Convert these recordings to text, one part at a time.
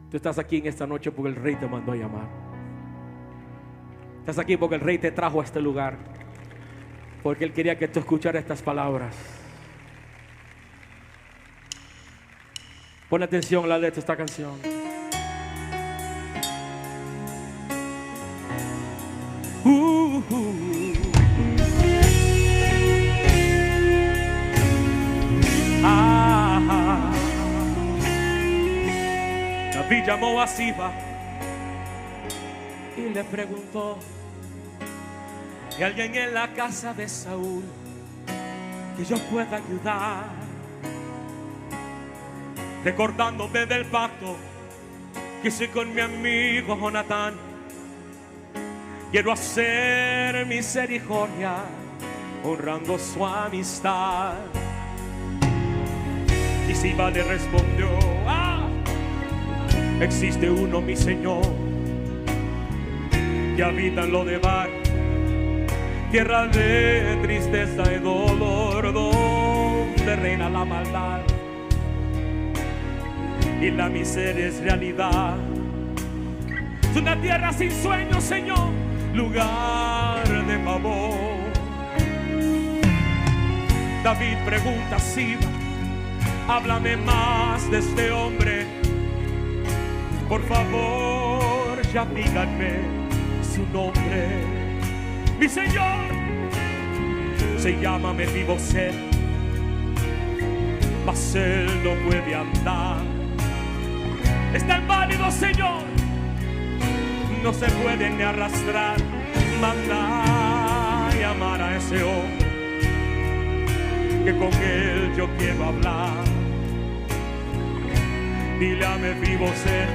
Tú estás aquí en esta noche porque el Rey te mandó a llamar. Estás aquí porque el Rey te trajo a este lugar, porque Él quería que tú escucharas estas palabras. Pon atención a la letra de esta canción. David llamó a Siba y le preguntó: ¿hay alguien en la casa de Saúl que yo pueda ayudar? Recordándome del pacto que hice con mi amigo Jonatán, quiero hacer misericordia honrando su amistad. Y Siba le respondió: existe uno, mi Señor, que habita en Lodebar, tierra de tristeza y dolor, donde reina la maldad y la miseria es realidad. Es una tierra sin sueños, Señor, lugar de favor. David pregunta a Siba: háblame más de este hombre, por favor, ya díganme su nombre. Mi Señor se llama Mefiboset, mas él no puede andar. Está inválido, Señor, no se puede ni arrastrar. Manda llamar a ese hombre, que con él yo quiero hablar. Dile a Mefiboset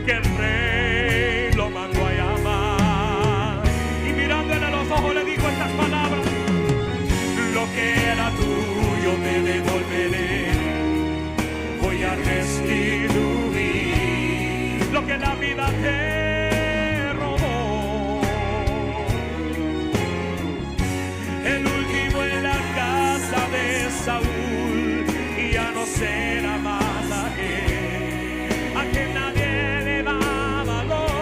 que el Rey lo mandó a llamar. Y mirándole a los ojos le dijo estas palabras: lo que era tuyo te devolveré, voy a restituir lo que la vida te robó. El último en la casa de Saúl ya no será más a que nadie le da valor.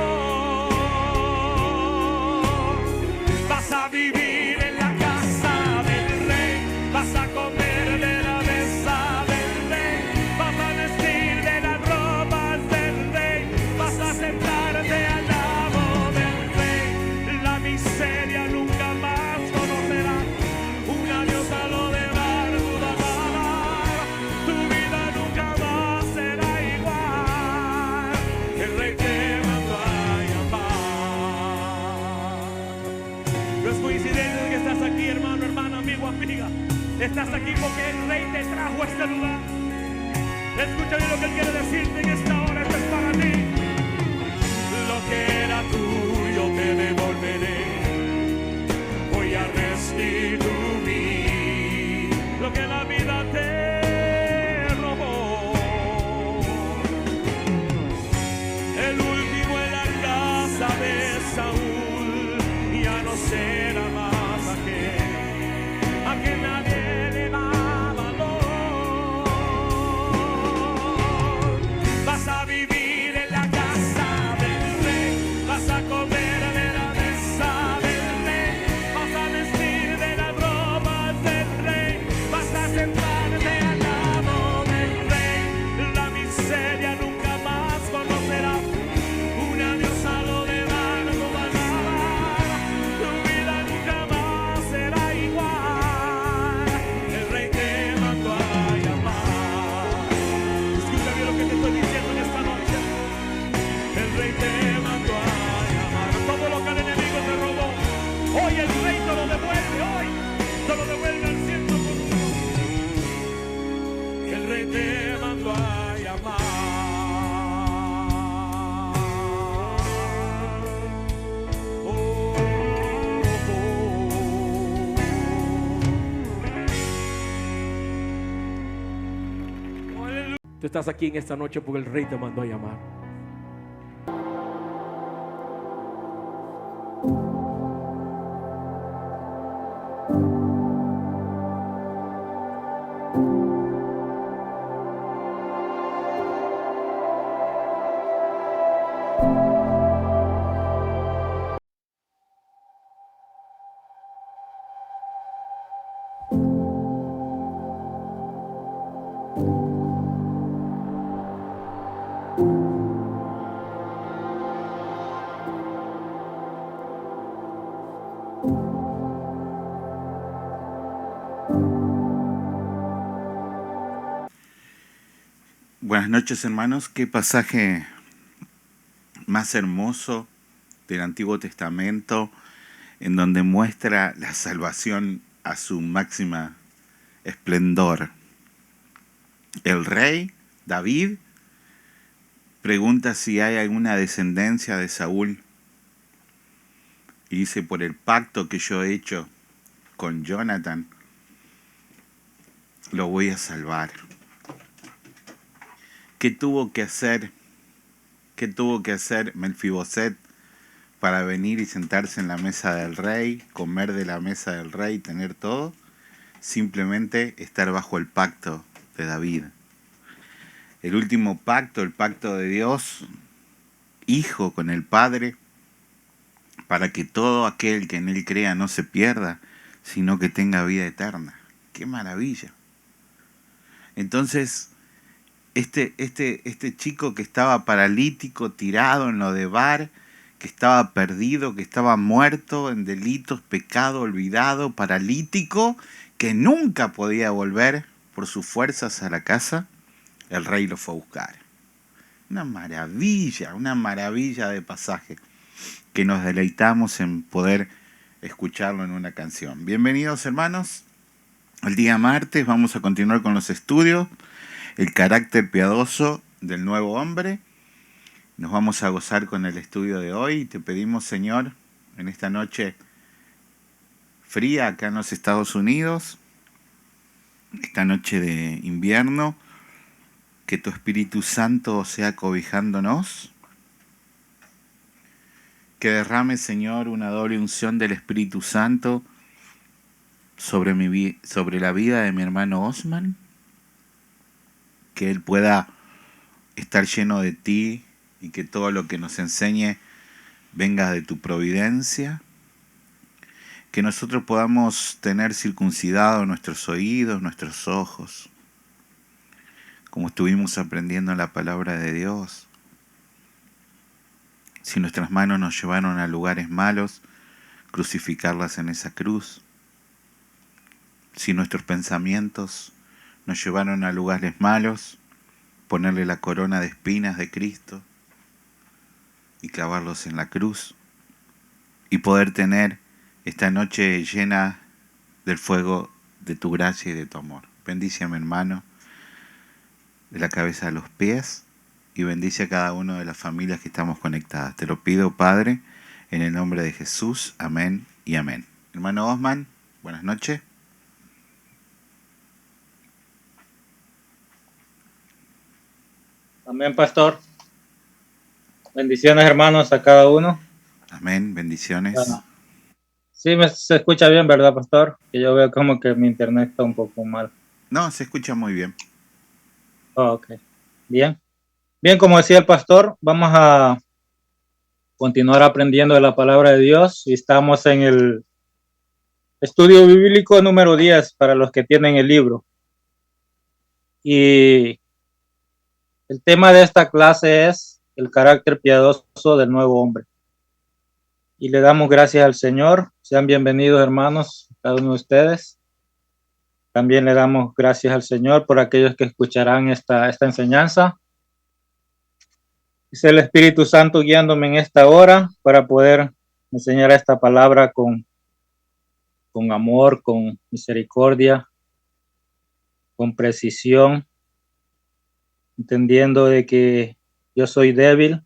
Vas a vivir en la casa del Rey, vas a comer de la mesa del Rey, vas a vestir de las ropas del Rey, vas a sentarte al lado del Rey. La miseria nunca más conocerás, un adiós a lo de dar tu valor. Tu vida nunca más será igual, el Rey te mandó a llamar. No es coincidencia que estás aquí, hermano, hermana, amigo, amiga. Estás aquí porque el Rey te trajo a este lugar. Escucha bien lo que Él quiere decirte en esta hora. Esto es para ti. Lo que era tuyo te devolveré, voy a restituir lo que la vida te robó. El último en la casa de Saúl ya no será más a que nadie le da valor. Vas a vivir en la casa del Rey, vas a comer de la mesa del Rey, vas a vestir de las ropas del Rey, vas a sentarte al lado del Rey. La miseria nunca más conocerás, un adiós a lo de dar tu valor. Tu vida nunca más será igual, el Rey te mandó a llamar. Escucha bien lo que te estoy diciendo en esta noche. El Rey te mandó a llamar. Todo lo que el enemigo te robó, hoy el Rey te lo devuelve, hoy te lo devuelve al 100%. El Rey te mandó a llamar. Oh, oh. Aleluya. Tú estás aquí en esta noche porque el Rey te mandó a llamar. Buenas noches, hermanos. Qué pasaje más hermoso del Antiguo Testamento, en donde muestra la salvación a su máxima esplendor. El rey David pregunta si hay alguna descendencia de Saúl y dice: por el pacto que yo he hecho con Jonathan, lo voy a salvar. ¿Qué tuvo que hacer? ¿Qué tuvo que hacer Melfiboset para venir y sentarse en la mesa del rey, comer de la mesa del rey, tener todo? Simplemente estar bajo el pacto de David. El último pacto, el pacto de Dios, Hijo con el Padre, para que todo aquel que en él crea no se pierda, sino que tenga vida eterna. ¡Qué maravilla! Entonces, este chico que estaba paralítico, tirado en lo de Bar, que estaba perdido, que estaba muerto en delitos, pecado, olvidado, paralítico, que nunca podía volver por sus fuerzas a la casa, el rey lo fue a buscar. Una maravilla de pasaje que nos deleitamos en poder escucharlo en una canción. Bienvenidos, hermanos. El día martes vamos a continuar con los estudios, el carácter piadoso del nuevo hombre. Nos vamos a gozar con el estudio de hoy y te pedimos, Señor, en esta noche fría acá en los Estados Unidos, esta noche de invierno, que tu Espíritu Santo sea cobijándonos, que derrame, Señor, una doble unción del Espíritu Santo sobre la vida de mi hermano Osman, que él pueda estar lleno de ti y que todo lo que nos enseñe venga de tu providencia, que nosotros podamos tener circuncidados nuestros oídos, nuestros ojos, como estuvimos aprendiendo la palabra de Dios. Si nuestras manos nos llevaron a lugares malos, crucificarlas en esa cruz. Si nuestros pensamientos nos llevaron a lugares malos, ponerle la corona de espinas de Cristo y clavarlos en la cruz, y poder tener esta noche llena del fuego de tu gracia y de tu amor. Bendice a mi hermano de la cabeza a los pies y bendice a cada una de las familias que estamos conectadas. Te lo pido, Padre, en el nombre de Jesús. Amén y amén. Hermano Osman, buenas noches. Amén, pastor. Bendiciones, hermanos, a cada uno. Amén, bendiciones. Sí, se escucha bien, ¿verdad, pastor? Que yo veo como que mi internet está un poco mal. No, se escucha muy bien. Oh, ok. Bien. Bien, como decía el pastor, vamos a continuar aprendiendo de la palabra de Dios y estamos en el estudio bíblico número 10 para los que tienen el libro. Y el tema de esta clase es el carácter piadoso del nuevo hombre. Y le damos gracias al Señor. Sean bienvenidos, hermanos, cada uno de ustedes. También le damos gracias al Señor por aquellos que escucharán esta enseñanza. Es el Espíritu Santo guiándome en esta hora para poder enseñar esta palabra con amor, con misericordia, con precisión, entendiendo de que yo soy débil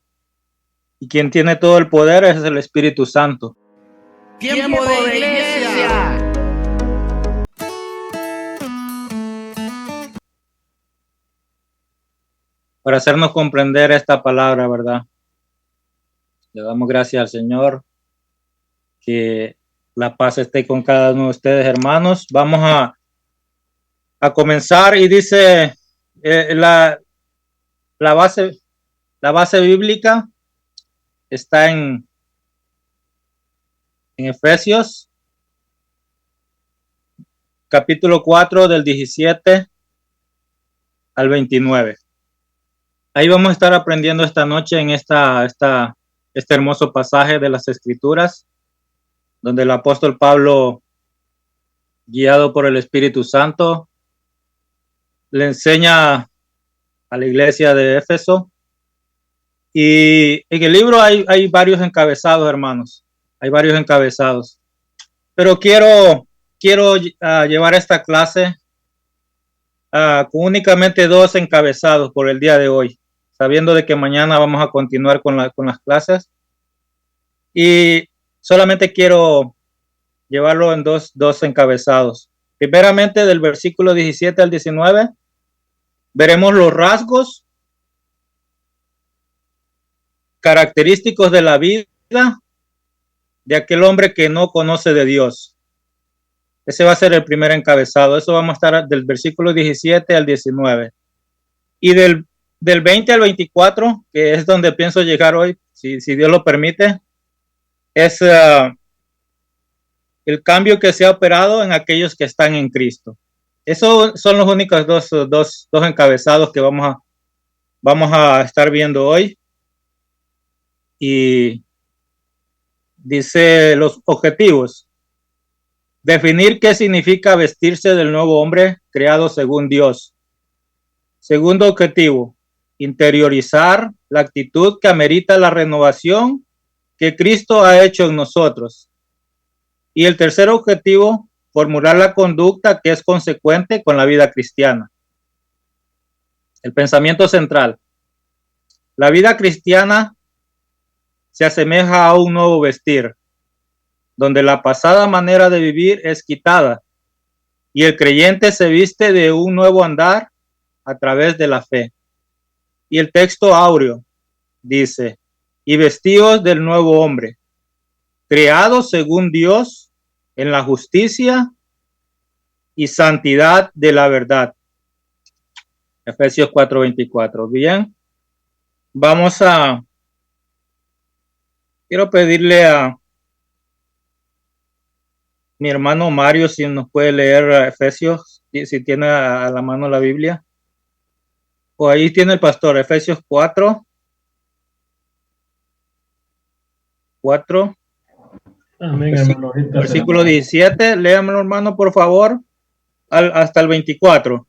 y quien tiene todo el poder es el Espíritu Santo. Tiempo de iglesia. Para hacernos comprender esta palabra, ¿verdad? Le damos gracias al Señor, que la paz esté con cada uno de ustedes, hermanos. Vamos a comenzar y dice la base bíblica está en Efesios, capítulo 4, del 17 al 29. Ahí vamos a estar aprendiendo esta noche en este hermoso pasaje de las Escrituras, donde el apóstol Pablo, guiado por el Espíritu Santo, le enseña a la iglesia de Éfeso. Y en el libro hay varios encabezados, hermanos. Hay varios encabezados. Pero quiero llevar esta clase con únicamente 2 encabezados por el día de hoy, sabiendo de que mañana vamos a continuar con las clases. Y solamente quiero llevarlo en dos encabezados. Primeramente, del versículo 17 al 19, veremos los rasgos característicos de la vida de aquel hombre que no conoce de Dios. Ese va a ser el primer encabezado. Eso vamos a estar del versículo 17 al 19. Y del 20 al 24, que es donde pienso llegar hoy, si Dios lo permite, es el cambio que se ha operado en aquellos que están en Cristo. Esos son los únicos dos encabezados que vamos a estar viendo hoy. Y dice los objetivos: definir qué significa vestirse del nuevo hombre creado según Dios. Segundo objetivo: interiorizar la actitud que amerita la renovación que Cristo ha hecho en nosotros. Y el tercer objetivo: formular la conducta que es consecuente con la vida cristiana. El pensamiento central: la vida cristiana se asemeja a un nuevo vestir, donde la pasada manera de vivir es quitada y el creyente se viste de un nuevo andar a través de la fe. Y el texto áureo dice: y vestidos del nuevo hombre, creados según Dios en la justicia y santidad de la verdad. Efesios 4:24. Bien, quiero pedirle a mi hermano Mario si nos puede leer Efesios, si tiene a la mano la Biblia. O ahí tiene el pastor, Efesios 4. Amén, hermano. Versículo 17, léamelo, hermano, por favor, hasta el 24.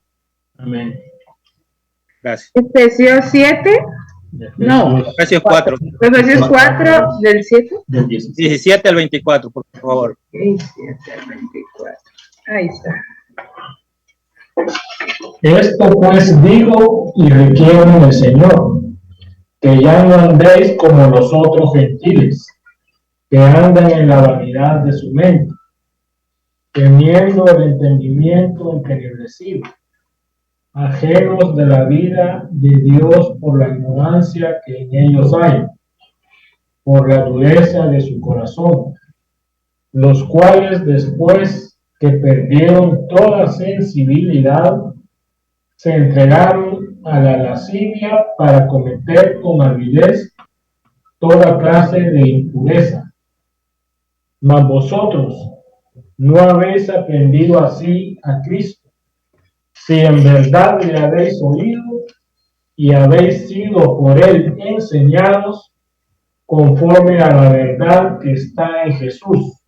Amén. Gracias. Efesios 7. No. Efesios 4. Efesios 4 del 7. Del 17. 17 al 24, por favor. 17 al 24. Ahí está. Esto pues digo y requiero en el Señor, que ya no andéis como los otros gentiles, que andan en la vanidad de su mente, teniendo el entendimiento entenebrecido, ajenos de la vida de Dios por la ignorancia que en ellos hay, por la dureza de su corazón, los cuales después que perdieron toda sensibilidad, se entregaron a la lascivia para cometer con avidez toda clase de impureza. Mas vosotros no habéis aprendido así a Cristo, si en verdad le habéis oído y habéis sido por él enseñados conforme a la verdad que está en Jesús,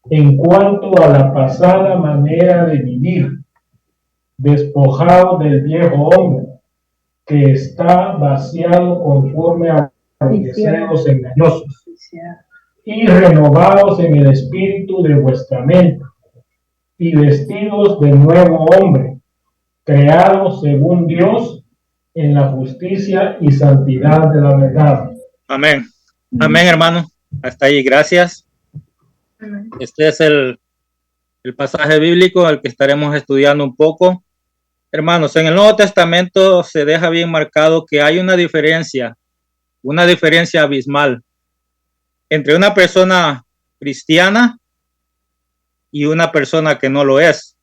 en cuanto a la pasada manera de vivir, despojado del viejo hombre, que está vaciado conforme a los deseos engañosos, y renovados en el espíritu de vuestra mente, y vestidos de nuevo hombre, creados según Dios en la justicia y santidad de la verdad. Amén. Amén, hermano. Hasta ahí, gracias. Este es el pasaje bíblico al que estaremos estudiando un poco. Hermanos, en el Nuevo Testamento se deja bien marcado que hay una diferencia abismal entre una persona cristiana y una persona que no lo es.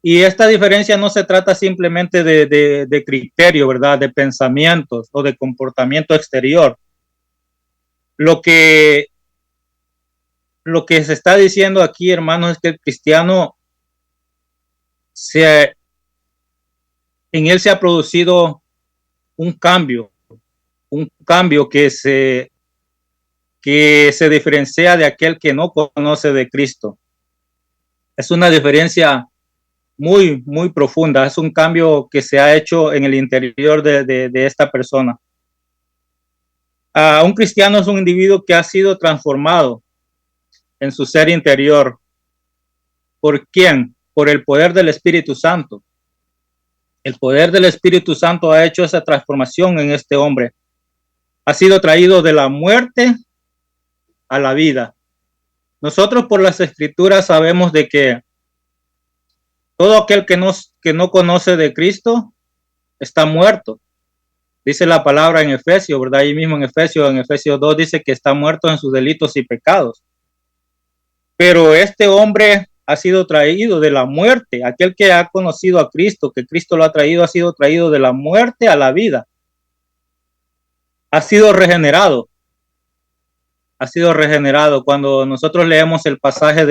Y esta diferencia no se trata simplemente de criterio, ¿verdad? De pensamientos o de comportamiento exterior. Lo que se está diciendo aquí, hermanos, es que el cristiano en él se ha producido un cambio que se diferencia de aquel que no conoce de Cristo. Es una diferencia muy, muy profunda. Es un cambio que se ha hecho en el interior de esta persona. Un cristiano es un individuo que ha sido transformado en su ser interior. ¿Por quién? Por el poder del Espíritu Santo. El poder del Espíritu Santo ha hecho esa transformación en este hombre. Ha sido traído de la muerte a la vida. Nosotros por las Escrituras sabemos de que todo aquel que no conoce de Cristo está muerto. Dice la palabra en Efesios, ¿verdad? Ahí mismo en Efesios 2 dice que está muerto en sus delitos y pecados. Pero este hombre ha sido traído de la muerte. Aquel que ha conocido a Cristo, que Cristo lo ha traído, ha sido traído de la muerte a la vida. Ha sido regenerado. Ha sido regenerado. Cuando nosotros leemos el pasaje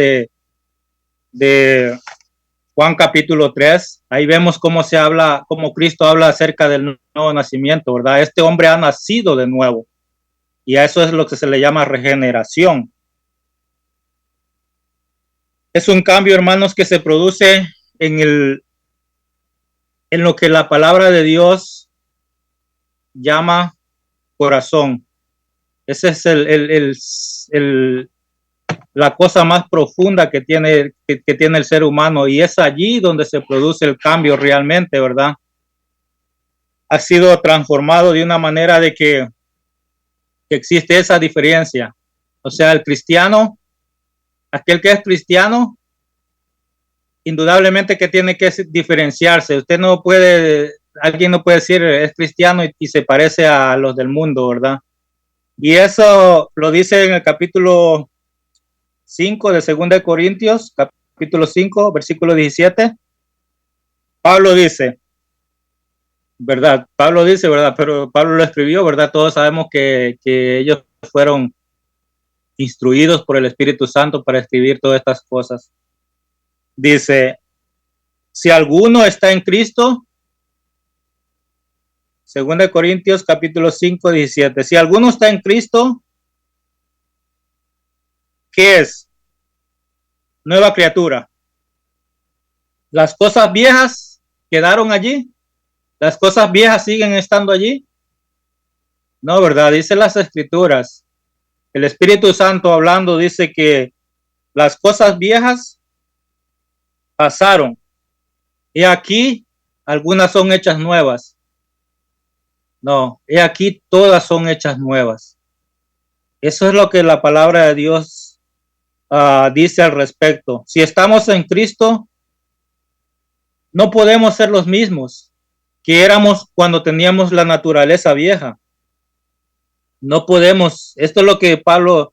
de Juan capítulo 3, ahí vemos cómo Cristo habla acerca del nuevo nacimiento, ¿verdad? Este hombre ha nacido de nuevo. Y a eso es lo que se le llama regeneración. Es un cambio, hermanos, que se produce en lo que la palabra de Dios llama corazón. Esa es la cosa más profunda que tiene el ser humano, y es allí donde se produce el cambio realmente, ¿verdad? Ha sido transformado de una manera de que existe esa diferencia. O sea, el cristiano, aquel que es cristiano, indudablemente que tiene que diferenciarse. Alguien no puede decir es cristiano y se parece a los del mundo, ¿verdad? Y eso lo dice en el capítulo 5 de 2 de Corintios, capítulo 5, versículo 17. Pablo dice, ¿verdad? Pero Pablo lo escribió, ¿verdad? Todos sabemos que ellos fueron instruidos por el Espíritu Santo para escribir todas estas cosas. Dice, si alguno está en Cristo, 2 de Corintios capítulo 5, 17. Si alguno está en Cristo, ¿qué es? Nueva criatura. Las cosas viejas quedaron allí. Las cosas viejas siguen estando allí. No, ¿verdad? Dice las Escrituras. El Espíritu Santo hablando dice que las cosas viejas pasaron. Y aquí algunas son hechas nuevas. No, y aquí todas son hechas nuevas. Eso es lo que la palabra de Dios dice al respecto. Si estamos en Cristo, no podemos ser los mismos que éramos cuando teníamos la naturaleza vieja. No podemos. Esto es lo que Pablo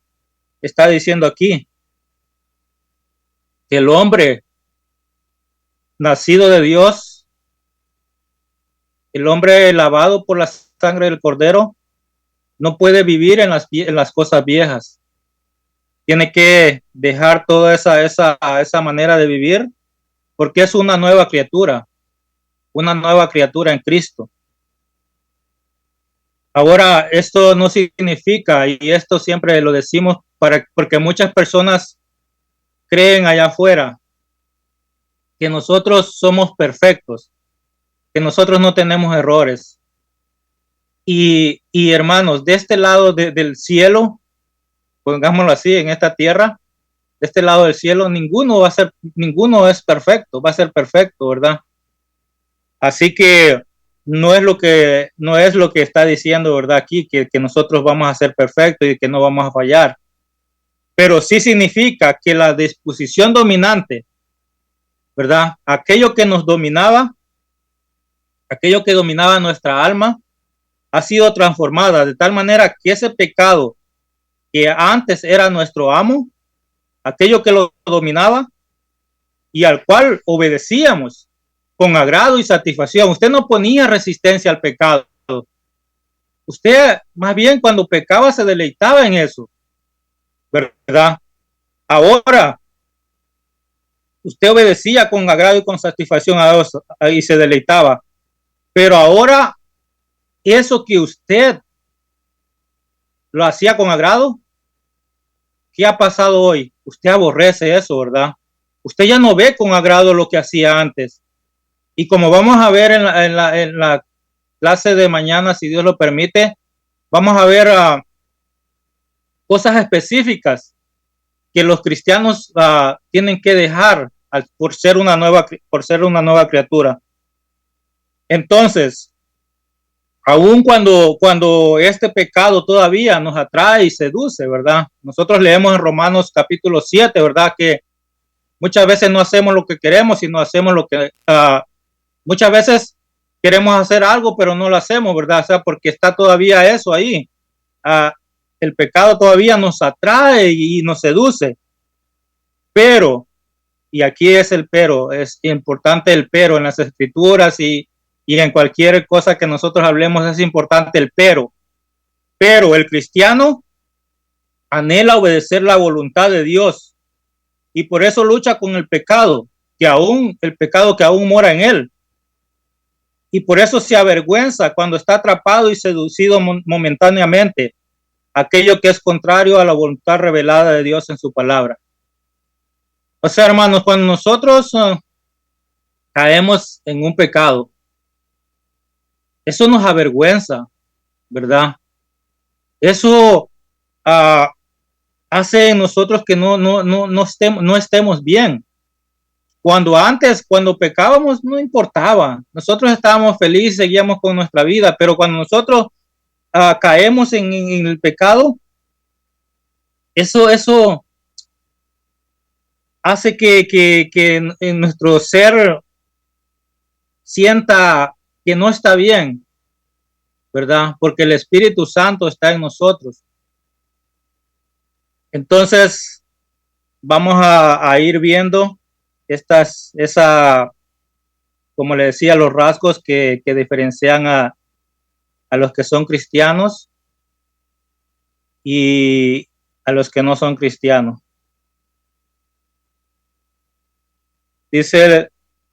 está diciendo aquí. Que el hombre nacido de Dios, el hombre lavado por la sangre del Cordero, no puede vivir en las cosas viejas. Tiene que dejar toda esa manera de vivir, porque es una nueva criatura en Cristo. Ahora, esto no significa, y esto siempre lo decimos porque muchas personas creen allá afuera que nosotros somos perfectos, que nosotros no tenemos errores. Y hermanos, de este lado del cielo, pongámoslo así, en esta tierra, de este lado del cielo, ninguno es perfecto, va a ser perfecto, ¿verdad? Así que no es lo que está diciendo, ¿verdad? Aquí, que nosotros vamos a ser perfectos y que no vamos a fallar. Pero sí significa que la disposición dominante, ¿verdad? Aquello que nos dominaba, aquello que dominaba nuestra alma, ha sido transformada de tal manera que ese pecado que antes era nuestro amo, aquello que lo dominaba y al cual obedecíamos con agrado y satisfacción. Usted no ponía resistencia al pecado. Usted más bien cuando pecaba se deleitaba en eso, ¿verdad? Ahora usted obedecía con agrado y con satisfacción a Dios y se deleitaba. Pero ahora eso que usted lo hacía con agrado, ¿qué ha pasado hoy? Usted aborrece eso, ¿verdad? usted ya no ve con agrado lo que hacía antes. Y como vamos a ver en la clase de mañana, si Dios lo permite, vamos a ver cosas específicas que los cristianos tienen que dejar por ser una nueva criatura. Entonces, aun cuando este pecado todavía nos atrae y seduce, ¿verdad? Nosotros leemos en Romanos capítulo 7, ¿verdad? Que muchas veces no hacemos lo que queremos, sino hacemos lo que... muchas veces queremos hacer algo, pero no lo hacemos, ¿verdad? O sea, porque está todavía eso ahí. El pecado todavía nos atrae y nos seduce. Pero, y aquí es el pero, es importante el pero en las escrituras y en cualquier cosa que nosotros hablemos es importante el pero. Pero el cristiano anhela obedecer la voluntad de Dios y por eso lucha con el pecado que aún mora en él. Y por eso se avergüenza cuando está atrapado y seducido momentáneamente, aquello que es contrario a la voluntad revelada de Dios en su palabra. O sea, hermanos, cuando nosotros caemos en un pecado, eso nos avergüenza, ¿verdad? Eso hace en nosotros que no estemos bien. Cuando pecábamos, no importaba. Nosotros estábamos felices, seguíamos con nuestra vida, pero cuando nosotros caemos en el pecado, eso hace que en nuestro ser sienta que no está bien, ¿verdad? Porque el Espíritu Santo está en nosotros. Entonces, vamos a ir viendo como le decía, los rasgos que diferencian a los que son cristianos y a los que no son cristianos. Dice,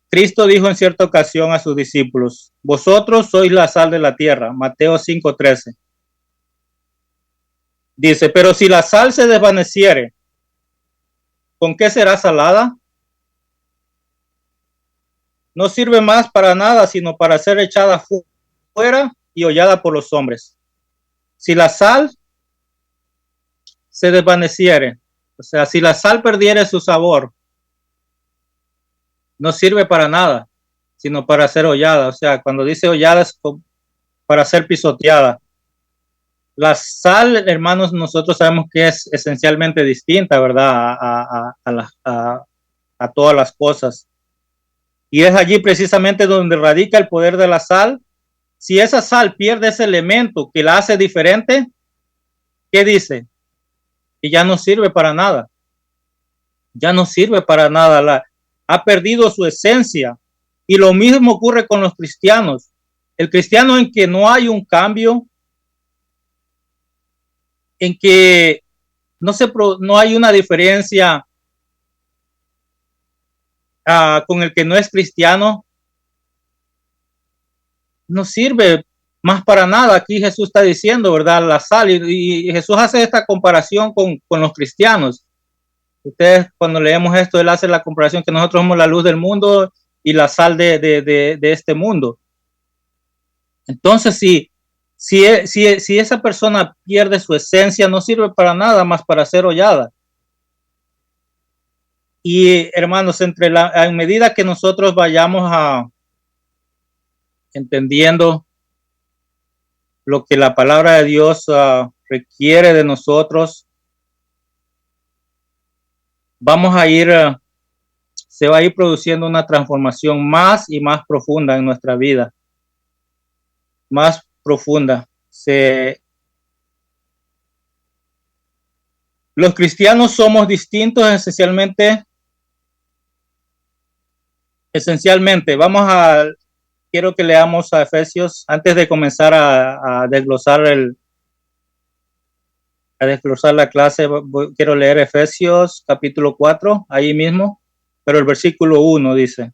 Cristo dijo en cierta ocasión a sus discípulos, vosotros sois la sal de la tierra, Mateo 5:13. Dice, pero si la sal se desvaneciere, ¿con qué será salada? No sirve más para nada, sino para ser echada fuera y hollada por los hombres. Si la sal se desvaneciere, o sea, si la sal perdiere su sabor, no sirve para nada, sino para ser hollada. O sea, cuando dice hollada es para ser pisoteada. La sal, hermanos, nosotros sabemos que es esencialmente distinta, ¿verdad? A todas las cosas. Y es allí precisamente donde radica el poder de la sal. Si esa sal pierde ese elemento que la hace diferente, ¿qué dice? Que ya no sirve para nada. Ya no sirve para nada. Ha perdido su esencia. Y lo mismo ocurre con los cristianos. El cristiano en que no hay un cambio, en que no hay una diferencia con el que no es cristiano, no sirve más para nada. Aquí Jesús está diciendo, ¿verdad? La sal, y Jesús hace esta comparación con los cristianos. Ustedes cuando leemos esto, él hace la comparación que nosotros somos la luz del mundo y la sal de este mundo. Entonces, si esa persona pierde su esencia, no sirve para nada más para ser hollada. Y hermanos, en medida que nosotros vayamos entendiendo lo que la palabra de Dios requiere de nosotros, se va a ir produciendo una transformación más y más profunda en nuestra vida. Más profunda. Los cristianos somos distintos esencialmente. Quiero que leamos a Efesios antes de comenzar a desglosar la clase. Quiero leer Efesios capítulo 4, ahí mismo, pero el versículo 1 dice,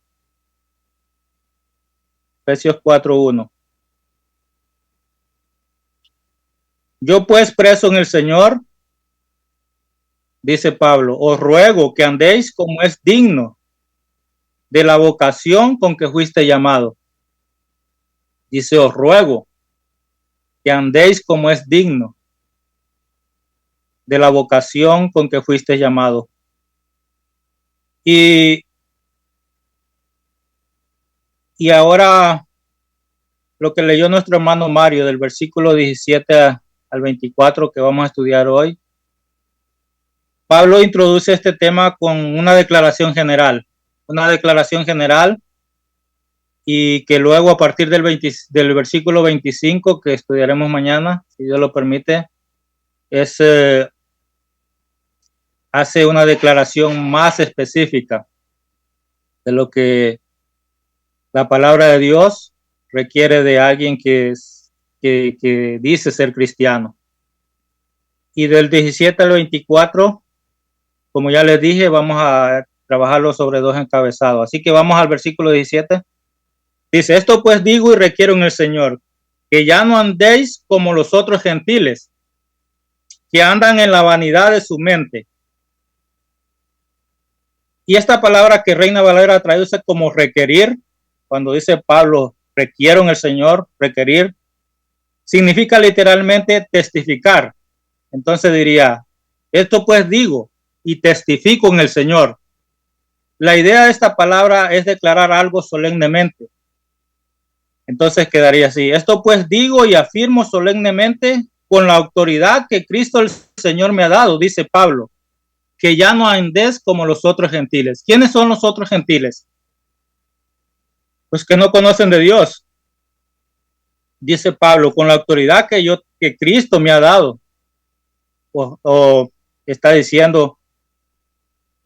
Efesios 4:1. Yo pues preso en el Señor, dice Pablo, os ruego que andéis como es digno de la vocación con que fuiste llamado. Dice, os ruego que andéis como es digno de la vocación con que fuiste llamado. Y ahora lo que leyó nuestro hermano Mario del versículo 17 al 24 que vamos a estudiar hoy. Pablo introduce este tema con una declaración general y que luego a partir del versículo 25 que estudiaremos mañana, si Dios lo permite, hace una declaración más específica de lo que la palabra de Dios requiere de alguien que dice ser cristiano. Y del 17 al 24, como ya les dije, vamos a trabajarlo sobre dos encabezados. Así que vamos al versículo 17. Dice, esto pues digo y requiero en el Señor, que ya no andéis como los otros gentiles, que andan en la vanidad de su mente. Y esta palabra que Reina Valera traduce como requerir, cuando dice Pablo, requiero en el Señor, requerir, significa literalmente testificar. Entonces diría, esto pues digo y testifico en el Señor. La idea de esta palabra es declarar algo solemnemente. Entonces quedaría así, esto pues digo y afirmo solemnemente con la autoridad que Cristo el Señor me ha dado, dice Pablo, que ya no andéis como los otros gentiles. ¿Quiénes son los otros gentiles? Pues que no conocen de Dios. Dice Pablo, con la autoridad que Cristo me ha dado. O está diciendo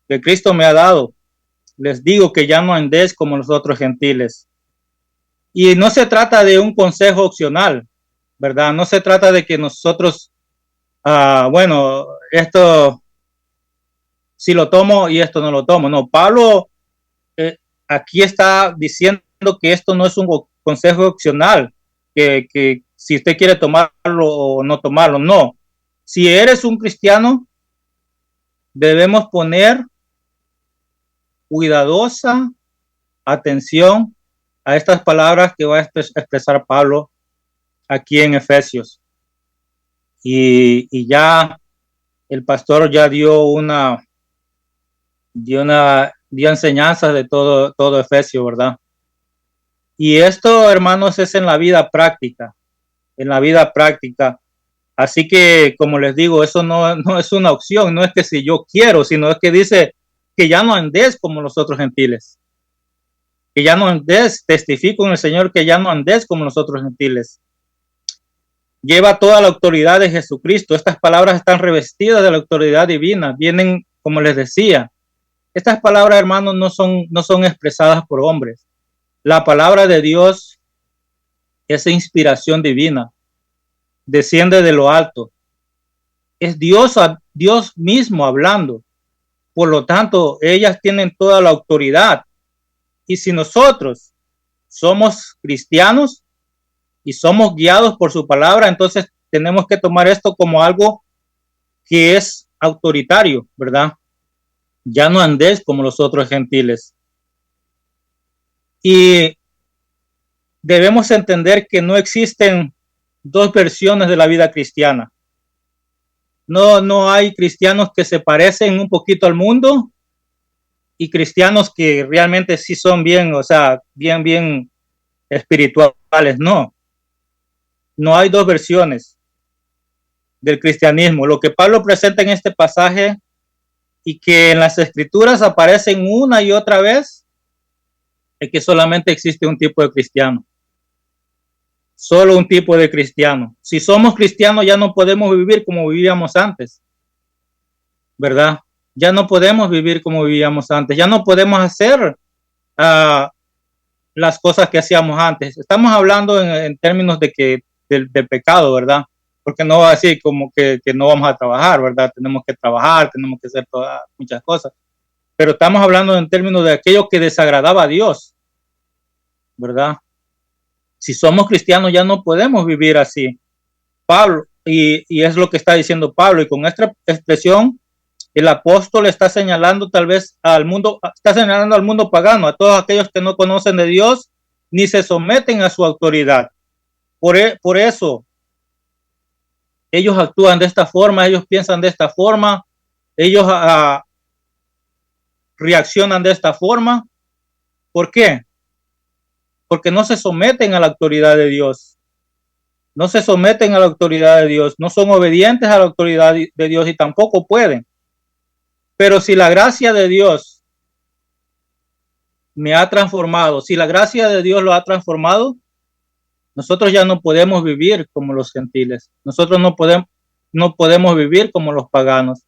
que Cristo me ha dado. Les digo que ya no andéis como los otros gentiles. Y no se trata de un consejo opcional, ¿verdad? No se trata de que nosotros, bueno, esto sí lo tomo y esto no lo tomo. No, Pablo aquí está diciendo que esto no es un consejo opcional, que si usted quiere tomarlo o no tomarlo, no. Si eres un cristiano, debemos poner cuidadosa atención a estas palabras que va a expresar Pablo aquí en Efesios. Y ya el pastor ya dio enseñanzas de todo Efesios, ¿verdad? Y esto, hermanos, es en la vida práctica. Así que, como les digo, eso no es una opción, no es que si yo quiero, sino es que dice que ya no andés como los otros gentiles. Que ya no andés, testifico en el Señor que ya no andés como los otros gentiles. Lleva toda la autoridad de Jesucristo. Estas palabras están revestidas de la autoridad divina. Vienen, como les decía, estas palabras, hermanos, no son expresadas por hombres. La palabra de Dios es inspiración divina. Desciende de lo alto. Es Dios mismo hablando. Por lo tanto, ellas tienen toda la autoridad. Y si nosotros somos cristianos y somos guiados por su palabra, entonces tenemos que tomar esto como algo que es autoritario, ¿verdad? Ya no andéis como los otros gentiles. Y debemos entender que no existen dos versiones de la vida cristiana. No hay cristianos que se parecen un poquito al mundo y cristianos que realmente sí son bien, o sea, bien espirituales. No hay dos versiones del cristianismo. Lo que Pablo presenta en este pasaje y que en las escrituras aparecen una y otra vez es que solamente existe un tipo de cristiano. Solo un tipo de cristiano. Si somos cristianos ya no podemos vivir como vivíamos antes, ¿verdad? Ya no podemos vivir como vivíamos antes. Ya no podemos hacer las cosas que hacíamos antes. Estamos hablando en términos de pecado, ¿verdad? Porque no va a decir como que no vamos a trabajar, ¿verdad? Tenemos que trabajar, tenemos que hacer muchas cosas. Pero estamos hablando en términos de aquello que desagradaba a Dios, ¿verdad? Si somos cristianos ya no podemos vivir así. Pablo, y es lo que está diciendo Pablo, y con esta expresión el apóstol está señalando tal vez al mundo, está señalando al mundo pagano, a todos aquellos que no conocen de Dios ni se someten a su autoridad. Por eso ellos actúan de esta forma, ellos piensan de esta forma, ellos reaccionan de esta forma. ¿Por qué? Porque no se someten a la autoridad de Dios. No se someten a la autoridad de Dios, no son obedientes a la autoridad de Dios y tampoco pueden. Pero si la gracia de Dios me ha transformado, si la gracia de Dios lo ha transformado, nosotros ya no podemos vivir como los gentiles. Nosotros no podemos vivir como los paganos.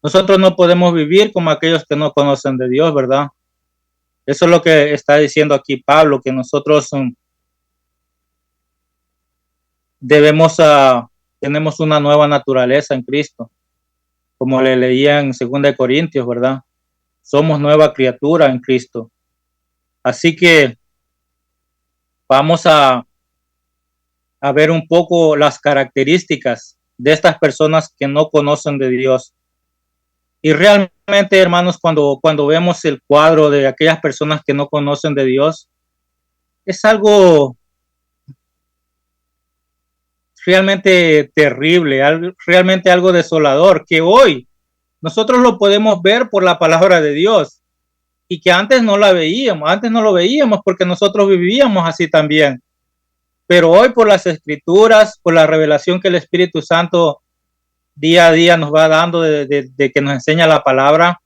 Nosotros no podemos vivir como aquellos que no conocen de Dios, ¿verdad? Eso es lo que está diciendo aquí Pablo, que nosotros tenemos una nueva naturaleza en Cristo, como le leía en 2 Corintios, ¿verdad? Somos nueva criatura en Cristo. Así que vamos a ver un poco las características de estas personas que no conocen de Dios. Y realmente, hermanos, cuando vemos el cuadro de aquellas personas que no conocen de Dios, es algo realmente terrible, realmente algo desolador, que hoy nosotros lo podemos ver por la palabra de Dios y que antes no la veíamos, antes no lo veíamos porque nosotros vivíamos así también. Pero hoy por las escrituras, por la revelación que el Espíritu Santo día a día nos va dando de que nos enseña la palabra,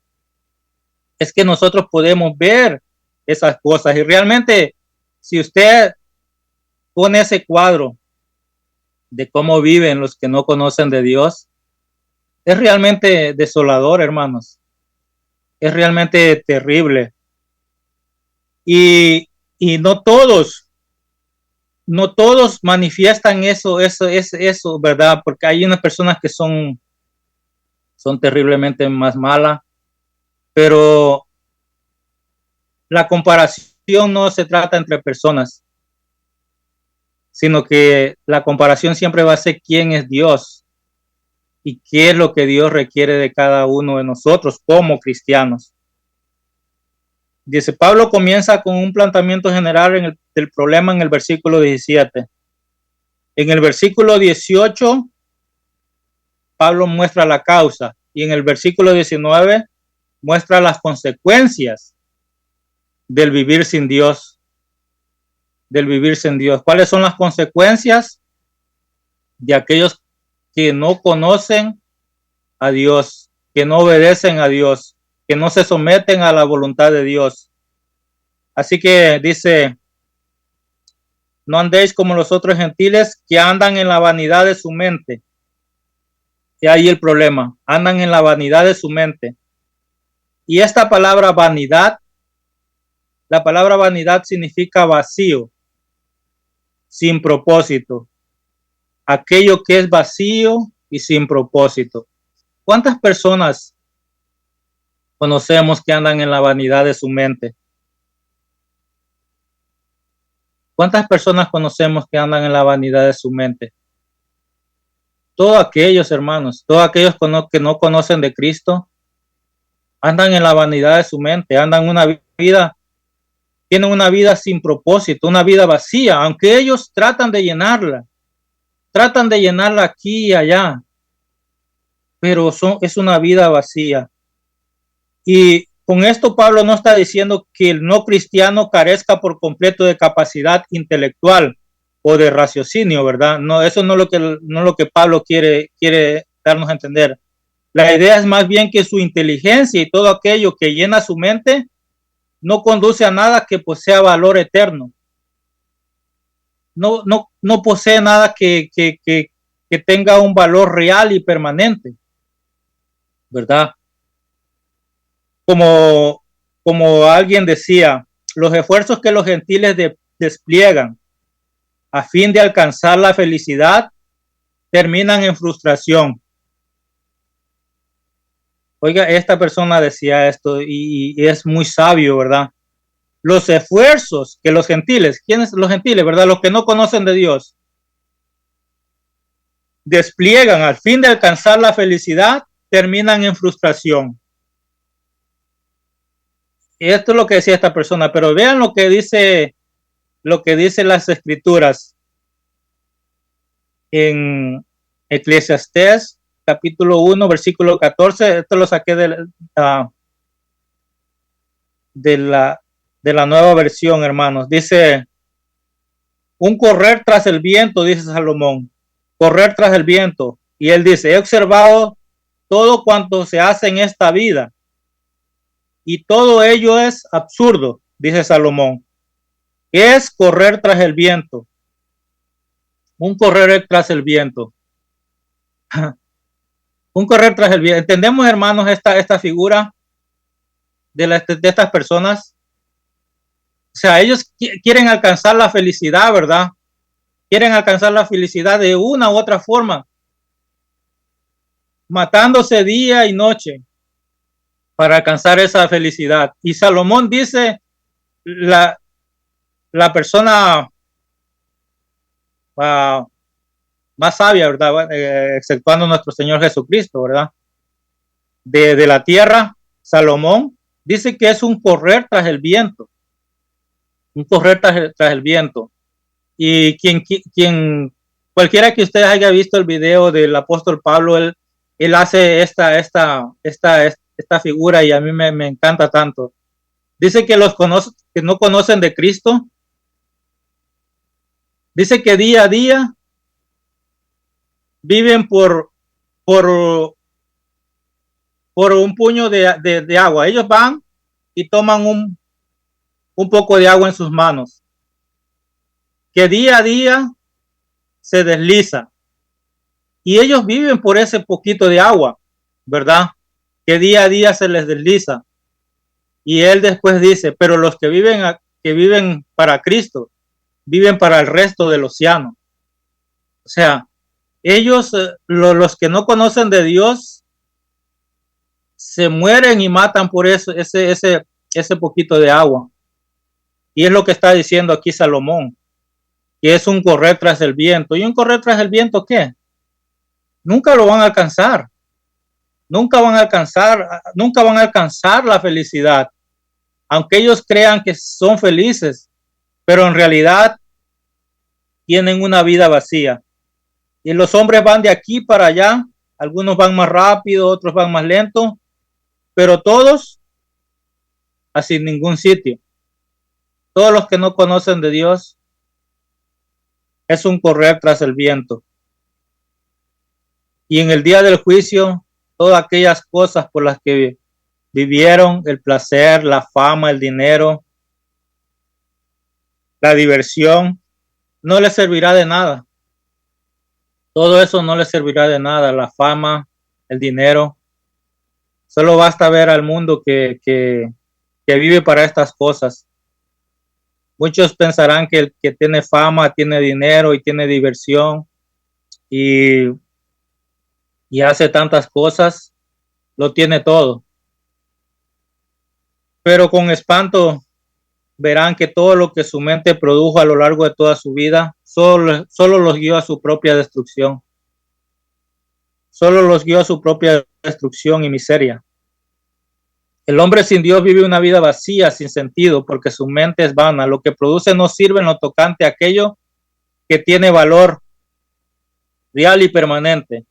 es que nosotros podemos ver esas cosas. Y realmente, si usted pone ese cuadro de cómo viven los que no conocen de Dios, es realmente desolador, hermanos. Es realmente terrible. Y no todos manifiestan eso, ¿verdad? Porque hay unas personas que son terriblemente más malas, pero la comparación no se trata entre personas, sino que la comparación siempre va a ser quién es Dios y qué es lo que Dios requiere de cada uno de nosotros como cristianos. Dice, Pablo comienza con un planteamiento general del problema en el versículo 17. En el versículo 18, Pablo muestra la causa y en el versículo 19 muestra las consecuencias del vivir sin Dios. ¿Cuáles son las consecuencias de aquellos que no conocen a Dios, que no obedecen a Dios, que no se someten a la voluntad de Dios? Así que dice, no andéis como los otros gentiles que andan en la vanidad de su mente. Y ahí el problema, andan en la vanidad de su mente. Y esta palabra vanidad, la palabra vanidad significa vacío, sin propósito. Aquello que es vacío y sin propósito. ¿Cuántas personas conocemos que andan en la vanidad de su mente? ¿Cuántas personas conocemos que andan en la vanidad de su mente? Todos aquellos, hermanos, todos aquellos que no conocen de Cristo, andan en la vanidad de su mente, tienen una vida sin propósito, una vida vacía, aunque ellos tratan de llenarla aquí y allá, pero es una vida vacía. Y con esto Pablo no está diciendo que el no cristiano carezca por completo de capacidad intelectual o de raciocinio, ¿verdad? No, eso no es lo que Pablo quiere darnos a entender. La idea es más bien que su inteligencia y todo aquello que llena su mente no conduce a nada que posea valor eterno. No posee nada que tenga un valor real y permanente, ¿verdad? Como alguien decía, los esfuerzos que los gentiles despliegan a fin de alcanzar la felicidad terminan en frustración. Oiga, esta persona decía esto y es muy sabio, ¿verdad? Los esfuerzos que los gentiles, ¿quiénes los gentiles, verdad? Los que no conocen de Dios, despliegan al fin de alcanzar la felicidad, terminan en frustración. Y esto es lo que decía esta persona, pero vean lo que dice las escrituras en Eclesiastés capítulo 1 versículo 14. Esto lo saqué de la nueva versión, hermanos. Dice: un correr tras el viento, dice Salomón, correr tras el viento. Y él dice: he observado todo cuanto se hace en esta vida, y todo ello es absurdo, dice Salomón. ¿Qué es correr tras el viento? Un correr tras el viento. Un correr tras el viento. ¿Entendemos, hermanos, esta figura de estas personas? O sea, ellos quieren alcanzar la felicidad, ¿verdad? Quieren alcanzar la felicidad de una u otra forma, matándose día y noche para alcanzar esa felicidad. Y Salomón dice, la persona más sabia, ¿verdad? Exceptuando nuestro Señor Jesucristo, ¿verdad? De la tierra, Salomón dice que es un correr tras el viento. Un correr tras el viento. Y cualquiera que ustedes haya visto el video del apóstol Pablo, él hace esta figura, y a mí me encanta tanto. Dice que que no conocen de Cristo. Dice que día a día viven por un puño de agua. Ellos van y toman un poco de agua en sus manos, que día a día se desliza, y ellos viven por ese poquito de agua, ¿verdad? Que día a día se les desliza. Y él después dice: pero los que viven para Cristo, viven para el resto del océano. O sea, ellos, los que no conocen de Dios, se mueren y matan por eso, ese poquito de agua. Y es lo que está diciendo aquí Salomón, que es un correr tras el viento. ¿Y un correr tras el viento qué? Nunca lo van a alcanzar. Nunca van a alcanzar la felicidad. Aunque ellos crean que son felices, pero en realidad tienen una vida vacía. Y los hombres van de aquí para allá. Algunos van más rápido, otros van más lento, pero todos hacia ningún sitio. Todos los que no conocen de Dios, es un correr tras el viento. Y en el día del juicio, todas aquellas cosas por las que vivieron, el placer, la fama, el dinero, la diversión, no les servirá de nada. Todo eso no les servirá de nada, la fama, el dinero. Solo basta ver al mundo que vive para estas cosas. Muchos pensarán que el que tiene fama, tiene dinero y tiene diversión y hace tantas cosas, lo tiene todo. Pero con espanto verán que todo lo que su mente produjo a lo largo de toda su vida solo los guió a su propia destrucción. Solo los guió a su propia destrucción y miseria. El hombre sin Dios vive una vida vacía, sin sentido, porque su mente es vana. Lo que produce no sirve en lo tocante a aquello que tiene valor real y permanente.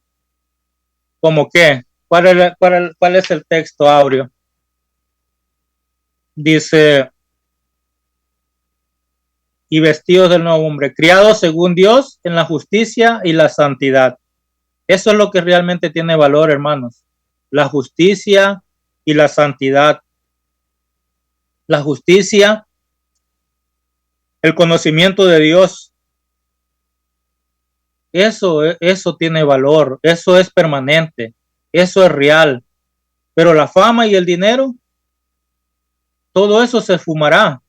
¿Cómo qué? ¿Cuál es el texto, Aureo? Dice: y vestidos del nuevo hombre, criados según Dios en la justicia y la santidad. Eso es lo que realmente tiene valor, hermanos. La justicia y la santidad. La justicia, el conocimiento de Dios. Eso tiene valor, eso es permanente, eso es real. Pero la fama y el dinero, todo eso se esfumará.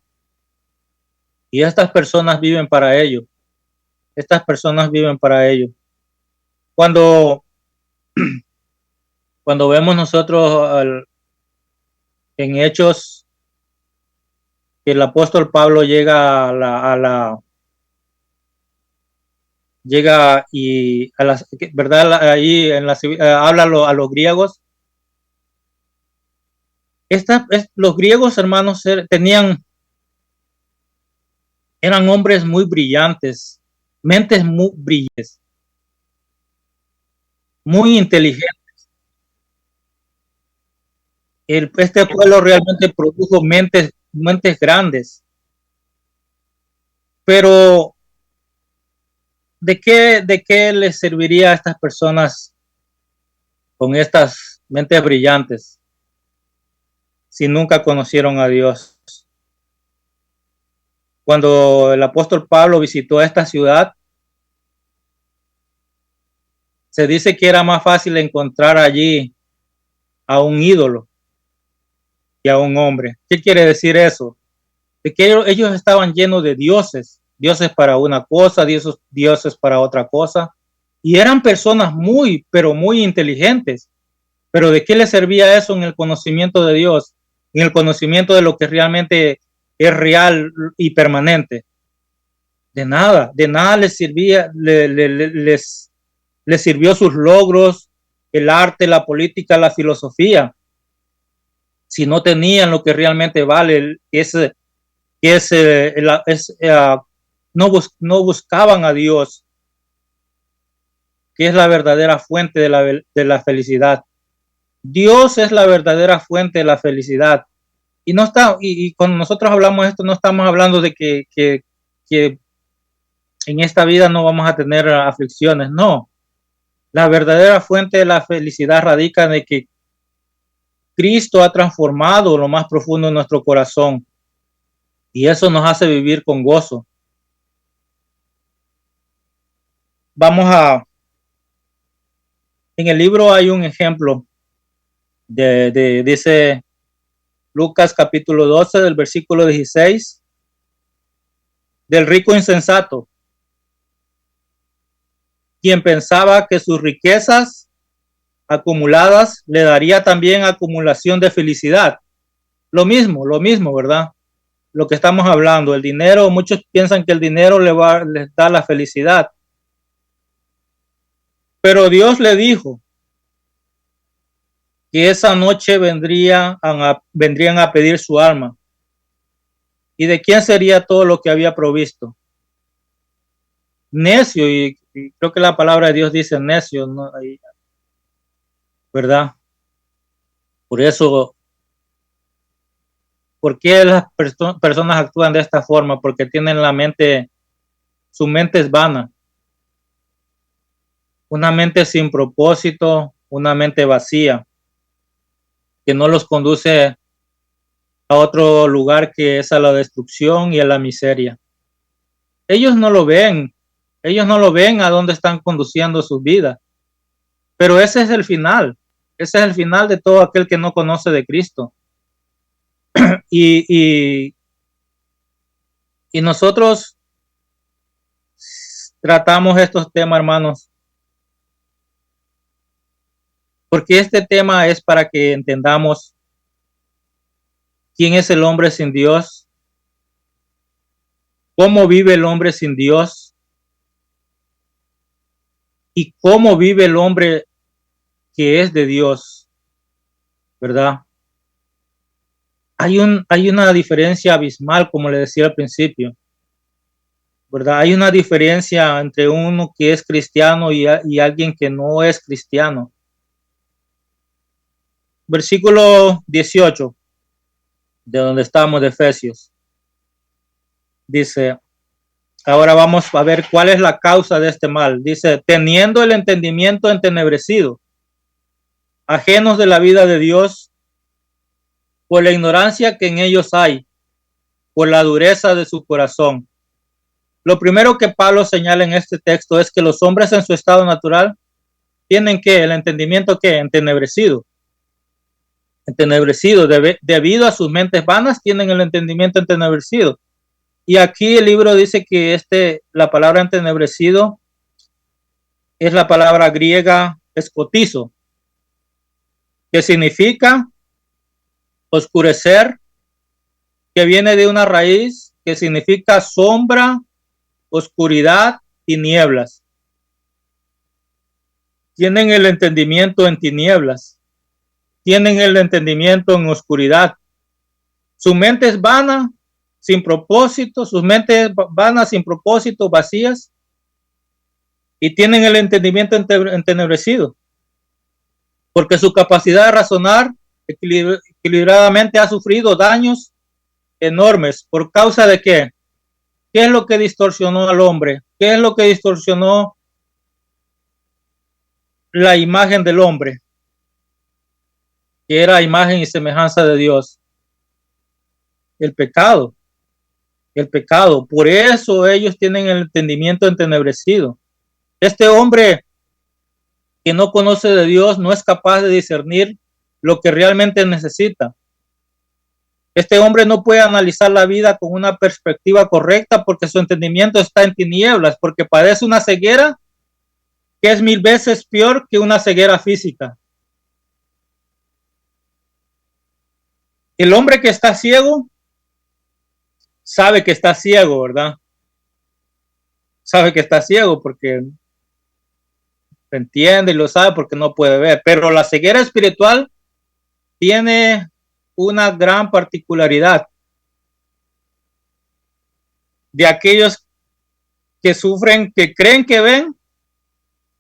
Y estas personas viven para ello. Estas personas viven para ello. Cuando vemos nosotros en Hechos que el apóstol Pablo llega llega y ¿verdad? Ahí habla a los griegos, Los griegos, hermanos, eran hombres muy brillantes, mentes muy brillantes, muy inteligentes. Este pueblo realmente produjo mentes grandes. Pero, ¿de qué les serviría a estas personas con estas mentes brillantes si nunca conocieron a Dios? Cuando el apóstol Pablo visitó esta ciudad, se dice que era más fácil encontrar allí a un ídolo que a un hombre. ¿Qué quiere decir eso? De que ellos estaban llenos de dioses para una cosa, dioses para otra cosa, y eran personas muy, pero muy inteligentes. Pero ¿de qué les servía eso en el conocimiento de Dios, en el conocimiento de lo que realmente es real y permanente? De nada les servía, les sirvió sus logros, el arte, la política, la filosofía, si no tenían lo que realmente vale, no buscaban a Dios, que es la verdadera fuente de la felicidad. Dios es la verdadera fuente de la felicidad. Y cuando nosotros hablamos de esto, no estamos hablando de que en esta vida no vamos a tener aflicciones, no. La verdadera fuente de la felicidad radica en que Cristo ha transformado lo más profundo de nuestro corazón, y eso nos hace vivir con gozo. En el libro hay un ejemplo dice Lucas capítulo 12 del versículo 16, del rico insensato, quien pensaba que sus riquezas acumuladas le daría también acumulación de felicidad. Lo mismo, ¿verdad? Lo que estamos hablando, el dinero, muchos piensan que el dinero les da la felicidad. Pero Dios le dijo que esa noche vendrían a pedir su alma. ¿Y de quién sería todo lo que había provisto? Necio, y creo que la palabra de Dios dice necio, ¿no? ¿Verdad? Por eso, ¿por qué las personas actúan de esta forma? Porque tienen su mente es vana. Una mente sin propósito, una mente vacía, que no los conduce a otro lugar que es a la destrucción y a la miseria. Ellos no lo ven a dónde están conduciendo sus vidas. Pero ese es el final de todo aquel que no conoce de Cristo. Y nosotros tratamos estos temas, hermanos, porque este tema es para que entendamos quién es el hombre sin Dios, cómo vive el hombre sin Dios y cómo vive el hombre que es de Dios, ¿verdad? Hay una diferencia abismal, como le decía al principio, ¿verdad? Hay una diferencia entre uno que es cristiano y alguien que no es cristiano. Versículo 18, de donde estamos, de Efesios. Dice, ahora vamos a ver cuál es la causa de este mal. Dice, teniendo el entendimiento entenebrecido, ajenos de la vida de Dios, por la ignorancia que en ellos hay, por la dureza de su corazón. Lo primero que Pablo señala en este texto es que los hombres en su estado natural tienen el entendimiento entenebrecido. Debido a sus mentes vanas, tienen el entendimiento entenebrecido. Y aquí el libro dice que la palabra entenebrecido es la palabra griega escotizo, que significa oscurecer, que viene de una raíz que significa sombra, oscuridad y tienen el entendimiento en oscuridad. Su mente es vana, sin propósito, sus mentes vanas, sin propósito, vacías, y tienen el entendimiento entenebrecido, porque su capacidad de razonar equilibradamente ha sufrido daños enormes. ¿Por causa de qué? ¿Qué es lo que distorsionó al hombre? ¿Qué es lo que distorsionó la imagen del hombre, que era imagen y semejanza de Dios? El pecado. El pecado. Por eso ellos tienen el entendimiento entenebrecido. Este hombre que no conoce de Dios no es capaz de discernir lo que realmente necesita. Este hombre no puede analizar la vida con una perspectiva correcta porque su entendimiento está en tinieblas, porque padece una ceguera que es 1000 veces peor que una ceguera física. El hombre que está ciego sabe que está ciego, ¿verdad? Sabe que está ciego porque entiende y lo sabe porque no puede ver. Pero la ceguera espiritual tiene una gran particularidad de aquellos que sufren, que creen que ven,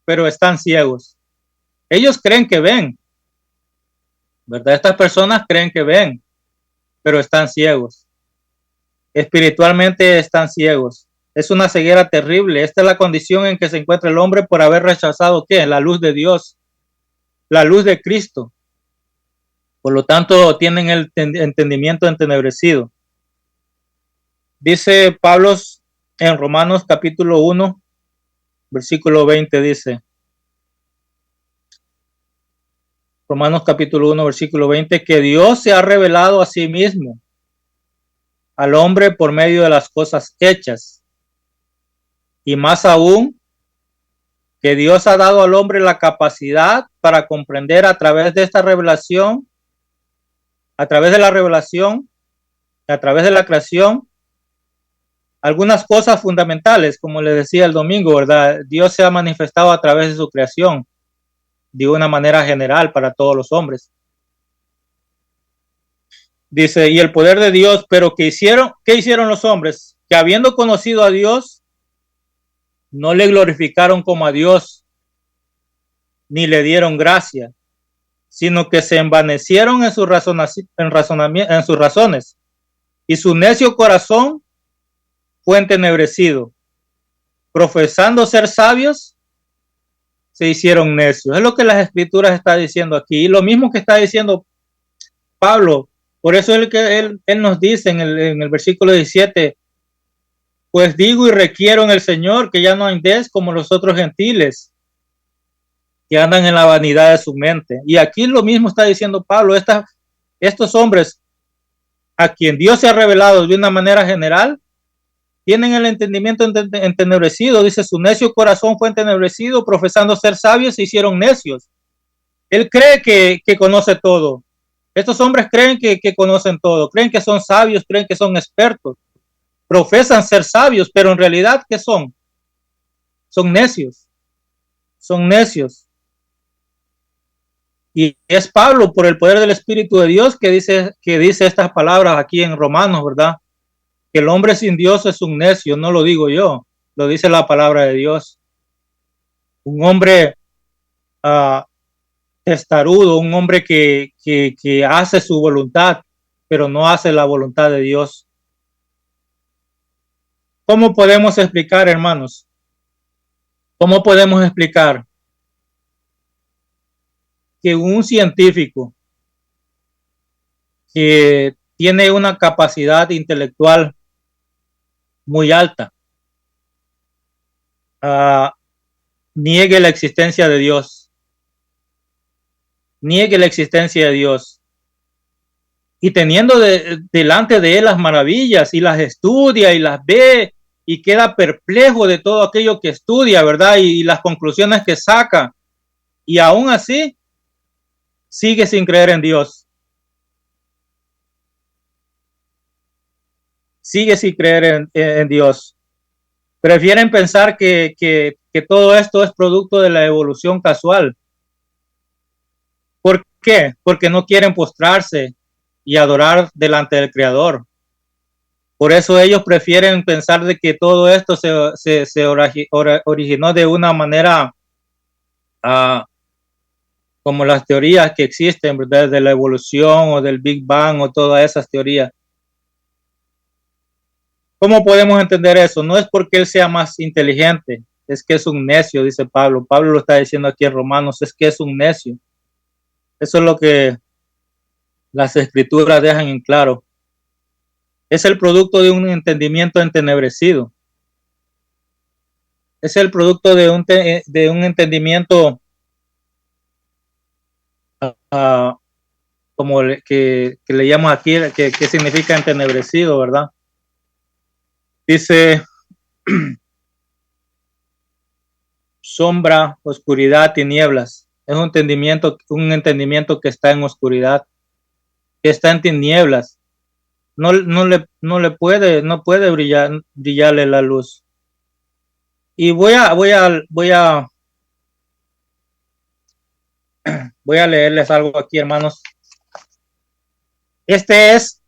pero están ciegos. Ellos creen que ven, ¿verdad? Estas personas creen que ven, pero están ciegos. Espiritualmente están ciegos. Es una ceguera terrible. Esta es la condición en que se encuentra el hombre por haber rechazado ¿qué? La luz de Dios, la luz de Cristo. Por lo tanto, tienen el entendimiento entenebrecido. Dice Pablo en Romanos capítulo 1, versículo 20, dice. Romanos capítulo 1, versículo 20, que Dios se ha revelado a sí mismo al hombre por medio de las cosas hechas. Y más aún, que Dios ha dado al hombre la capacidad para comprender a través de esta revelación, a través de la revelación, a través de la creación, algunas cosas fundamentales, como les decía el domingo, ¿verdad? Dios se ha manifestado a través de su creación de una manera general para todos los hombres. Dice, y el poder de Dios, pero ¿qué hicieron los hombres? Que habiendo conocido a Dios, no le glorificaron como a Dios, ni le dieron gracia, sino que se envanecieron en sus razones, y su necio corazón fue entenebrecido. Profesando ser sabios, se hicieron necios. Es lo que las escrituras está diciendo aquí, y lo mismo que está diciendo Pablo. Por eso es que él nos dice en el versículo 17, pues digo y requiero en el Señor que ya no andéis como los otros gentiles, que andan en la vanidad de su mente. Y aquí lo mismo está diciendo Pablo. Estos hombres a quien Dios se ha revelado de una manera general, tienen el entendimiento entenebrecido. Dice, su necio corazón fue entenebrecido, profesando ser sabios, se hicieron necios. Él cree que conoce todo. Estos hombres creen que conocen todo, creen que son sabios, creen que son expertos. Profesan ser sabios, pero en realidad, ¿qué son? Son necios. Son necios. Y es Pablo, por el poder del Espíritu de Dios, que dice estas palabras aquí en Romanos, ¿verdad? Que el hombre sin Dios es un necio, no lo digo yo, lo dice la palabra de Dios. Un hombre testarudo, un hombre que hace su voluntad, pero no hace la voluntad de Dios. ¿Cómo podemos explicar, hermanos? ¿Cómo podemos explicar que un científico que tiene una capacidad intelectual muy alta niegue la existencia de Dios? Niegue la existencia de Dios. Y teniendo delante de él las maravillas y las estudia y las ve y queda perplejo de todo aquello que estudia, ¿verdad? Y las conclusiones que saca. Y aún así sigue sin creer en Dios. Sigue sin creer en Dios. Prefieren pensar que todo esto es producto de la evolución casual. qué? Porque no quieren postrarse y adorar delante del Creador. Por eso ellos prefieren pensar de que todo esto se originó de una manera como las teorías que existen, ¿verdad? De la evolución o del Big Bang o todas esas teorías. ¿Cómo podemos entender eso? No es porque él sea más inteligente, es que es un necio, dice Pablo. Pablo lo está diciendo aquí en Romanos, es que es un necio. Eso es lo que las escrituras dejan en claro. Es el producto de un entendimiento entenebrecido. Es el producto de un entendimiento como que le llamo aquí, que significa entenebrecido, ¿verdad? Dice sombra, oscuridad, tinieblas. Es un entendimiento que está en oscuridad, que está en tinieblas. No puede brillarle la luz. Y voy a leerles algo aquí, hermanos. Este es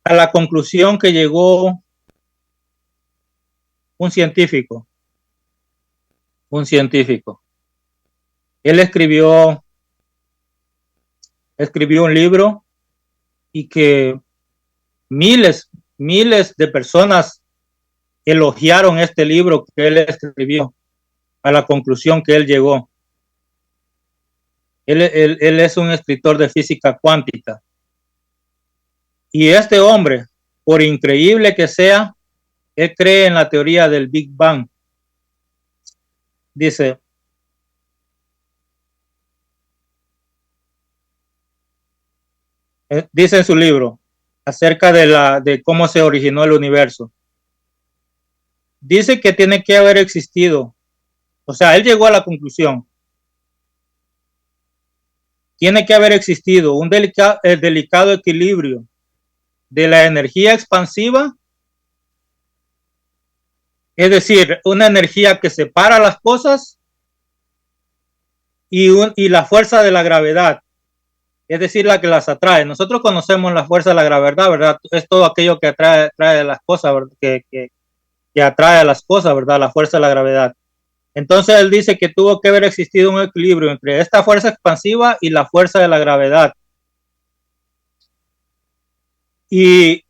a la conclusión que llegó un científico. Él escribió un libro y que miles de personas elogiaron este libro que él escribió, a la conclusión que él llegó. Él es un escritor de física cuántica. Y este hombre, por increíble que sea, él cree en la teoría del Big Bang. Dice en su libro acerca de cómo se originó el universo. Dice que tiene que haber existido, o sea, él llegó a la conclusión, tiene que haber existido un delicado equilibrio de la energía expansiva, es decir, una energía que separa las cosas, y la fuerza de la gravedad, es decir, la que las atrae. Nosotros conocemos la fuerza de la gravedad, ¿verdad? Es todo aquello que atrae las cosas, que atrae a las cosas, ¿verdad? La fuerza de la gravedad. Entonces él dice que tuvo que haber existido un equilibrio entre esta fuerza expansiva y la fuerza de la gravedad. Y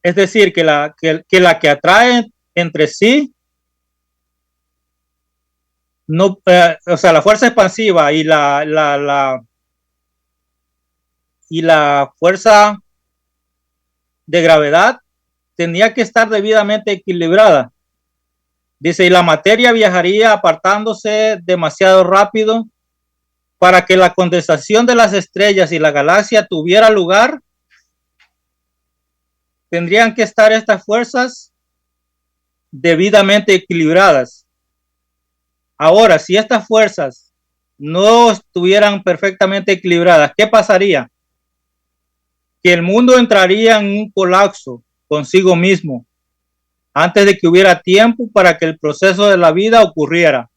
es decir, que la que atrae entre sí, no, o sea, la fuerza expansiva y la fuerza de gravedad tenía que estar debidamente equilibrada. Dice, y la materia viajaría apartándose demasiado rápido para que la condensación de las estrellas y la galaxia tuviera lugar. Tendrían que estar estas fuerzas debidamente equilibradas. Ahora, si estas fuerzas no estuvieran perfectamente equilibradas, ¿qué pasaría? Que el mundo entraría en un colapso consigo mismo antes de que hubiera tiempo para que el proceso de la vida ocurriera.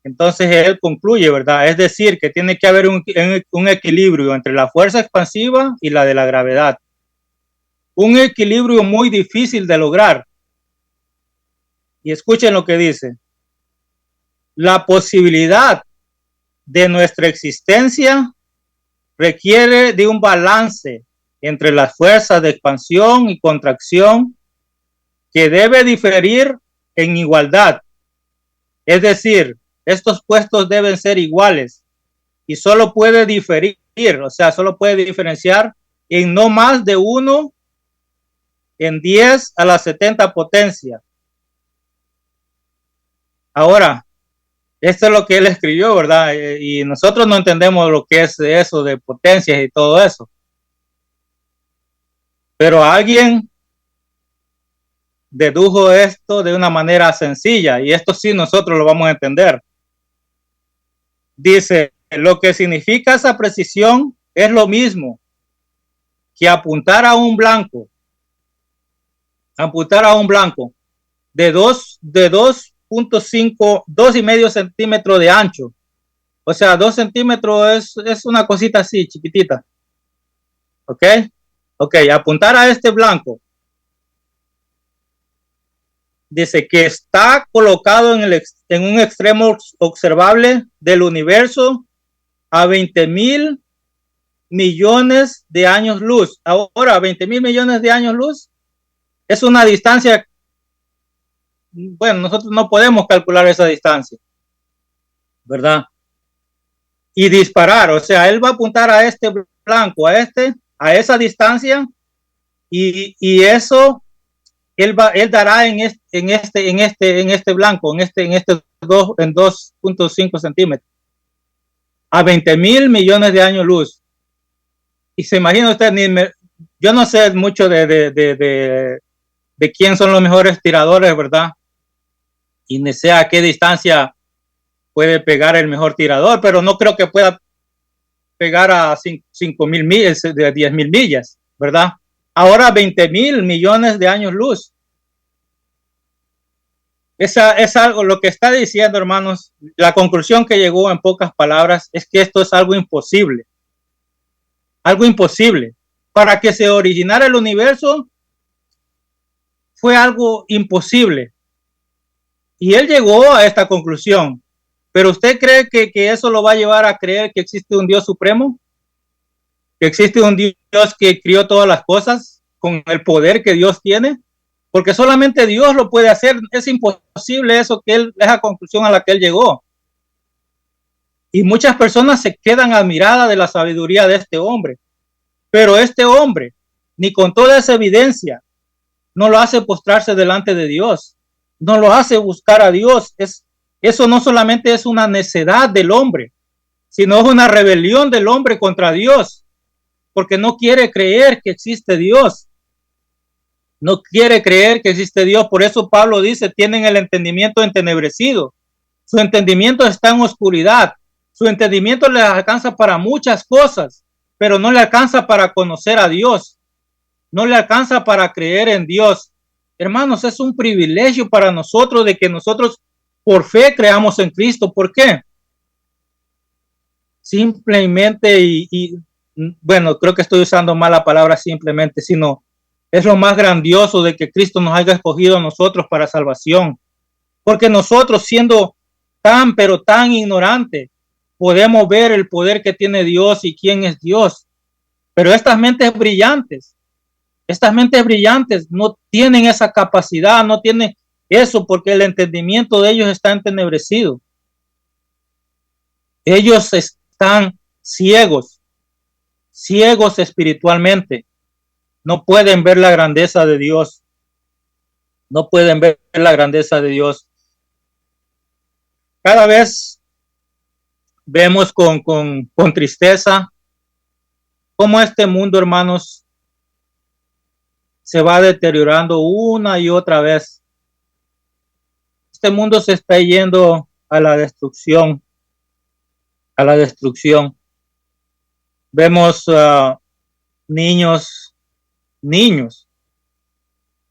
Entonces él concluye, ¿verdad? Es decir, que tiene que haber un equilibrio entre la fuerza expansiva y la de la gravedad. Un equilibrio muy difícil de lograr. Y escuchen lo que dice. La posibilidad de nuestra existencia requiere de un balance entre las fuerzas de expansión y contracción que debe diferir en igualdad. Es decir, estos puestos deben ser iguales y solo puede diferir, o sea, solo puede diferenciar en no más de 1 en 10 a la 70 potencia. Ahora, esto es lo que él escribió, ¿verdad? Y nosotros no entendemos lo que es eso de potencias y todo eso. Pero alguien dedujo esto de una manera sencilla, y esto sí nosotros lo vamos a entender. Dice, lo que significa esa precisión es lo mismo que apuntar a un blanco de 2.5 centímetros de ancho O sea, 2 centímetros es una cosita así, chiquitita. ¿Ok? Ok, apuntar a este blanco. Dice que está colocado en un extremo observable del universo a 20,000 millones de años luz. Ahora, 20,000 millones de años luz es una distancia. Bueno, nosotros no podemos calcular esa distancia, ¿verdad? Y disparar, o sea, él va a apuntar a este blanco, a esa distancia, y eso él dará en este blanco, en 2.5 centímetros, a 20,000 millones de años luz. Y se imagina usted, yo no sé mucho de quién son los mejores tiradores, ¿verdad? Y ni sé a qué distancia puede pegar el mejor tirador, pero no creo que pueda pegar a 5,000 millas, de 10,000 millas, ¿verdad? Ahora 20,000 millones de años luz. Esa es algo, lo que está diciendo, hermanos, la conclusión que llegó en pocas palabras es que esto es algo imposible. Algo imposible. Para que se originara el universo fue algo imposible. Y él llegó a esta conclusión. Pero ¿usted cree que eso lo va a llevar a creer que existe un Dios supremo? ¿Que existe un Dios que crió todas las cosas con el poder que Dios tiene? Porque solamente Dios lo puede hacer. Es imposible eso, esa conclusión a la que él llegó. Y muchas personas se quedan admiradas de la sabiduría de este hombre. Pero este hombre, ni con toda esa evidencia, no lo hace postrarse delante de Dios. No lo hace buscar a Dios. Eso no solamente es una necedad del hombre, sino es una rebelión del hombre contra Dios, porque no quiere creer que existe Dios. No quiere creer que existe Dios. Por eso Pablo dice, tienen el entendimiento entenebrecido. Su entendimiento está en oscuridad. Su entendimiento le alcanza para muchas cosas, pero no le alcanza para conocer a Dios. No le alcanza para creer en Dios. Hermanos, es un privilegio para nosotros de que nosotros por fe creamos en Cristo. ¿Por qué? Simplemente, bueno, creo que estoy usando mal la palabra simplemente, sino es lo más grandioso de que Cristo nos haya escogido a nosotros para salvación. Porque nosotros, siendo pero tan ignorantes, podemos ver el poder que tiene Dios y quién es Dios. Pero estas mentes brillantes no tienen esa capacidad, no tienen eso, porque el entendimiento de ellos está entenebrecido. Ellos están ciegos espiritualmente. No pueden ver la grandeza de Dios. No pueden ver la grandeza de Dios. Cada vez vemos con tristeza cómo este mundo, hermanos, se va deteriorando una y otra vez. Este mundo se está yendo a la destrucción. Vemos niños,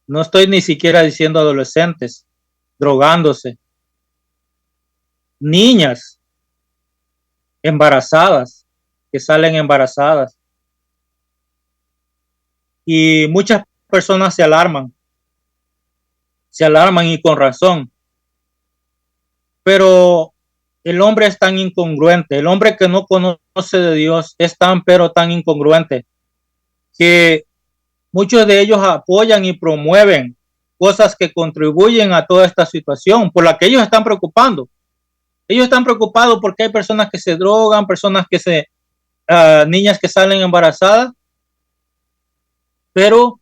no estoy ni siquiera diciendo adolescentes, drogándose. Niñas embarazadas, que salen embarazadas. Y muchas personas se alarman y con razón. Pero el hombre es tan incongruente, el hombre que no conoce de Dios es tan incongruente que muchos de ellos apoyan y promueven cosas que contribuyen a toda esta situación por la que ellos están preocupando. Ellos están preocupados porque hay personas que se drogan, niñas que salen embarazadas, pero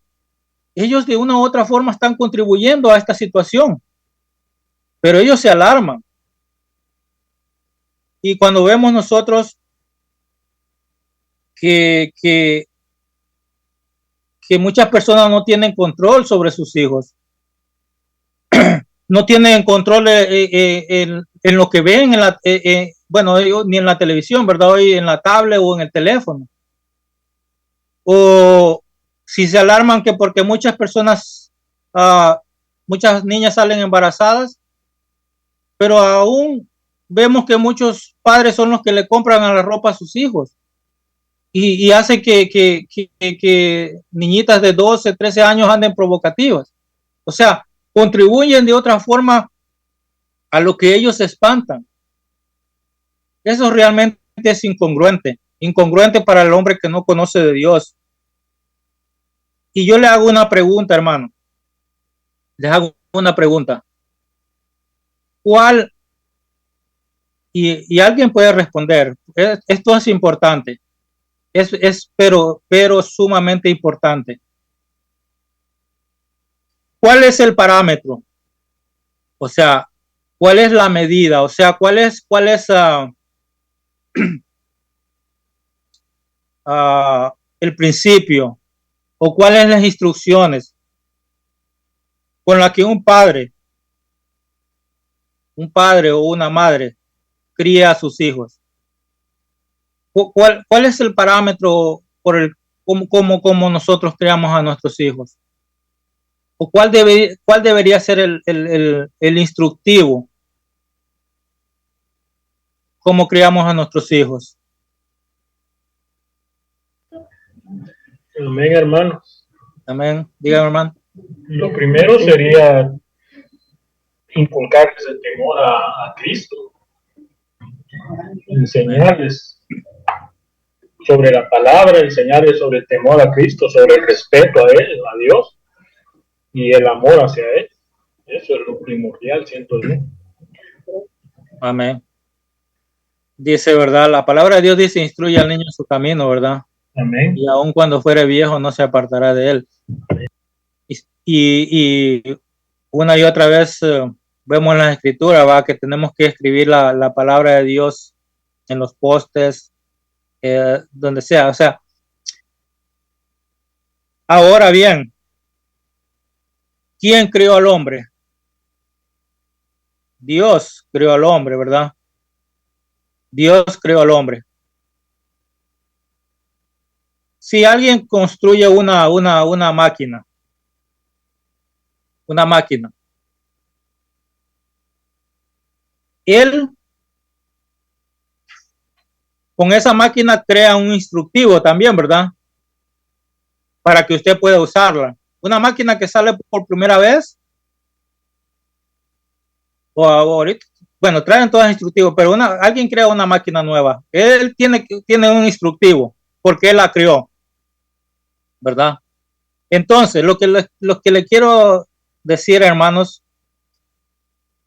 ellos de una u otra forma están contribuyendo a esta situación, pero ellos se alarman. Y cuando vemos nosotros que muchas personas no tienen control sobre sus hijos, no tienen control en lo que ven, ni en la televisión, ¿verdad? Hoy en la tablet o en el teléfono. O si se alarman que porque muchas niñas salen embarazadas, pero aún vemos que muchos padres son los que le compran a la ropa a sus hijos y hace que niñitas de 12, 13 años anden provocativas. O sea, contribuyen de otra forma a lo que ellos se espantan. Eso realmente es incongruente para el hombre que no conoce de Dios. Y yo le hago una pregunta, hermano. Les hago una pregunta. ¿Cuál? Y alguien puede responder. Esto es importante. Pero sumamente importante. ¿Cuál es el parámetro? O sea, ¿cuál es la medida? O sea, ¿cuál es el principio? ¿O cuáles las instrucciones con las que un padre o una madre cría a sus hijos? ¿Cuál es el parámetro por el cómo nosotros criamos a nuestros hijos? ¿O cuál debería ser el instructivo? ¿Cómo criamos a nuestros hijos? Amén, hermano. Amén. Dígame, hermano. Lo primero sería inculcarles el temor a Cristo, enseñarles sobre la palabra, enseñarles sobre el temor a Cristo, sobre el respeto a Él, a Dios, y el amor hacia Él. Eso es lo primordial, siento yo. Amén. Dice, ¿verdad? La palabra de Dios dice, instruye al niño en su camino, ¿verdad? Amén. Y aun cuando fuere viejo no se apartará de él. Y una y otra vez vemos en la escritura, ¿va? Que tenemos que escribir la palabra de Dios en los postes, donde sea. O sea, ahora bien, ¿quién creó al hombre? Dios creó al hombre, ¿verdad? Dios creó al hombre. Si alguien construye una máquina, él con esa máquina crea un instructivo también, ¿verdad? Para que usted pueda usarla. Una máquina que sale por primera vez, o ahorita, bueno, traen todas instructivos, pero alguien crea una máquina nueva. Él tiene un instructivo porque él la creó, ¿verdad? Entonces, lo que le quiero decir, hermanos,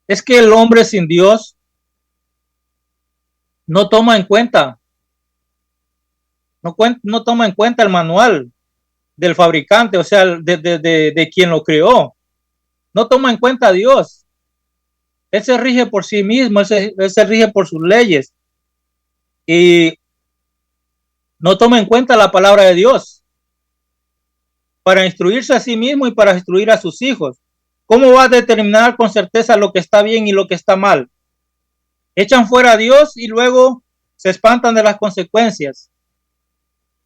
es que el hombre sin Dios no toma en cuenta el manual del fabricante, o sea, de quien lo creó. No toma en cuenta a Dios. Él se rige por sí mismo, él se rige por sus leyes. Y no toma en cuenta la palabra de Dios para instruirse a sí mismo y para instruir a sus hijos. ¿Cómo va a determinar con certeza lo que está bien y lo que está mal? Echan fuera a Dios y luego se espantan de las consecuencias.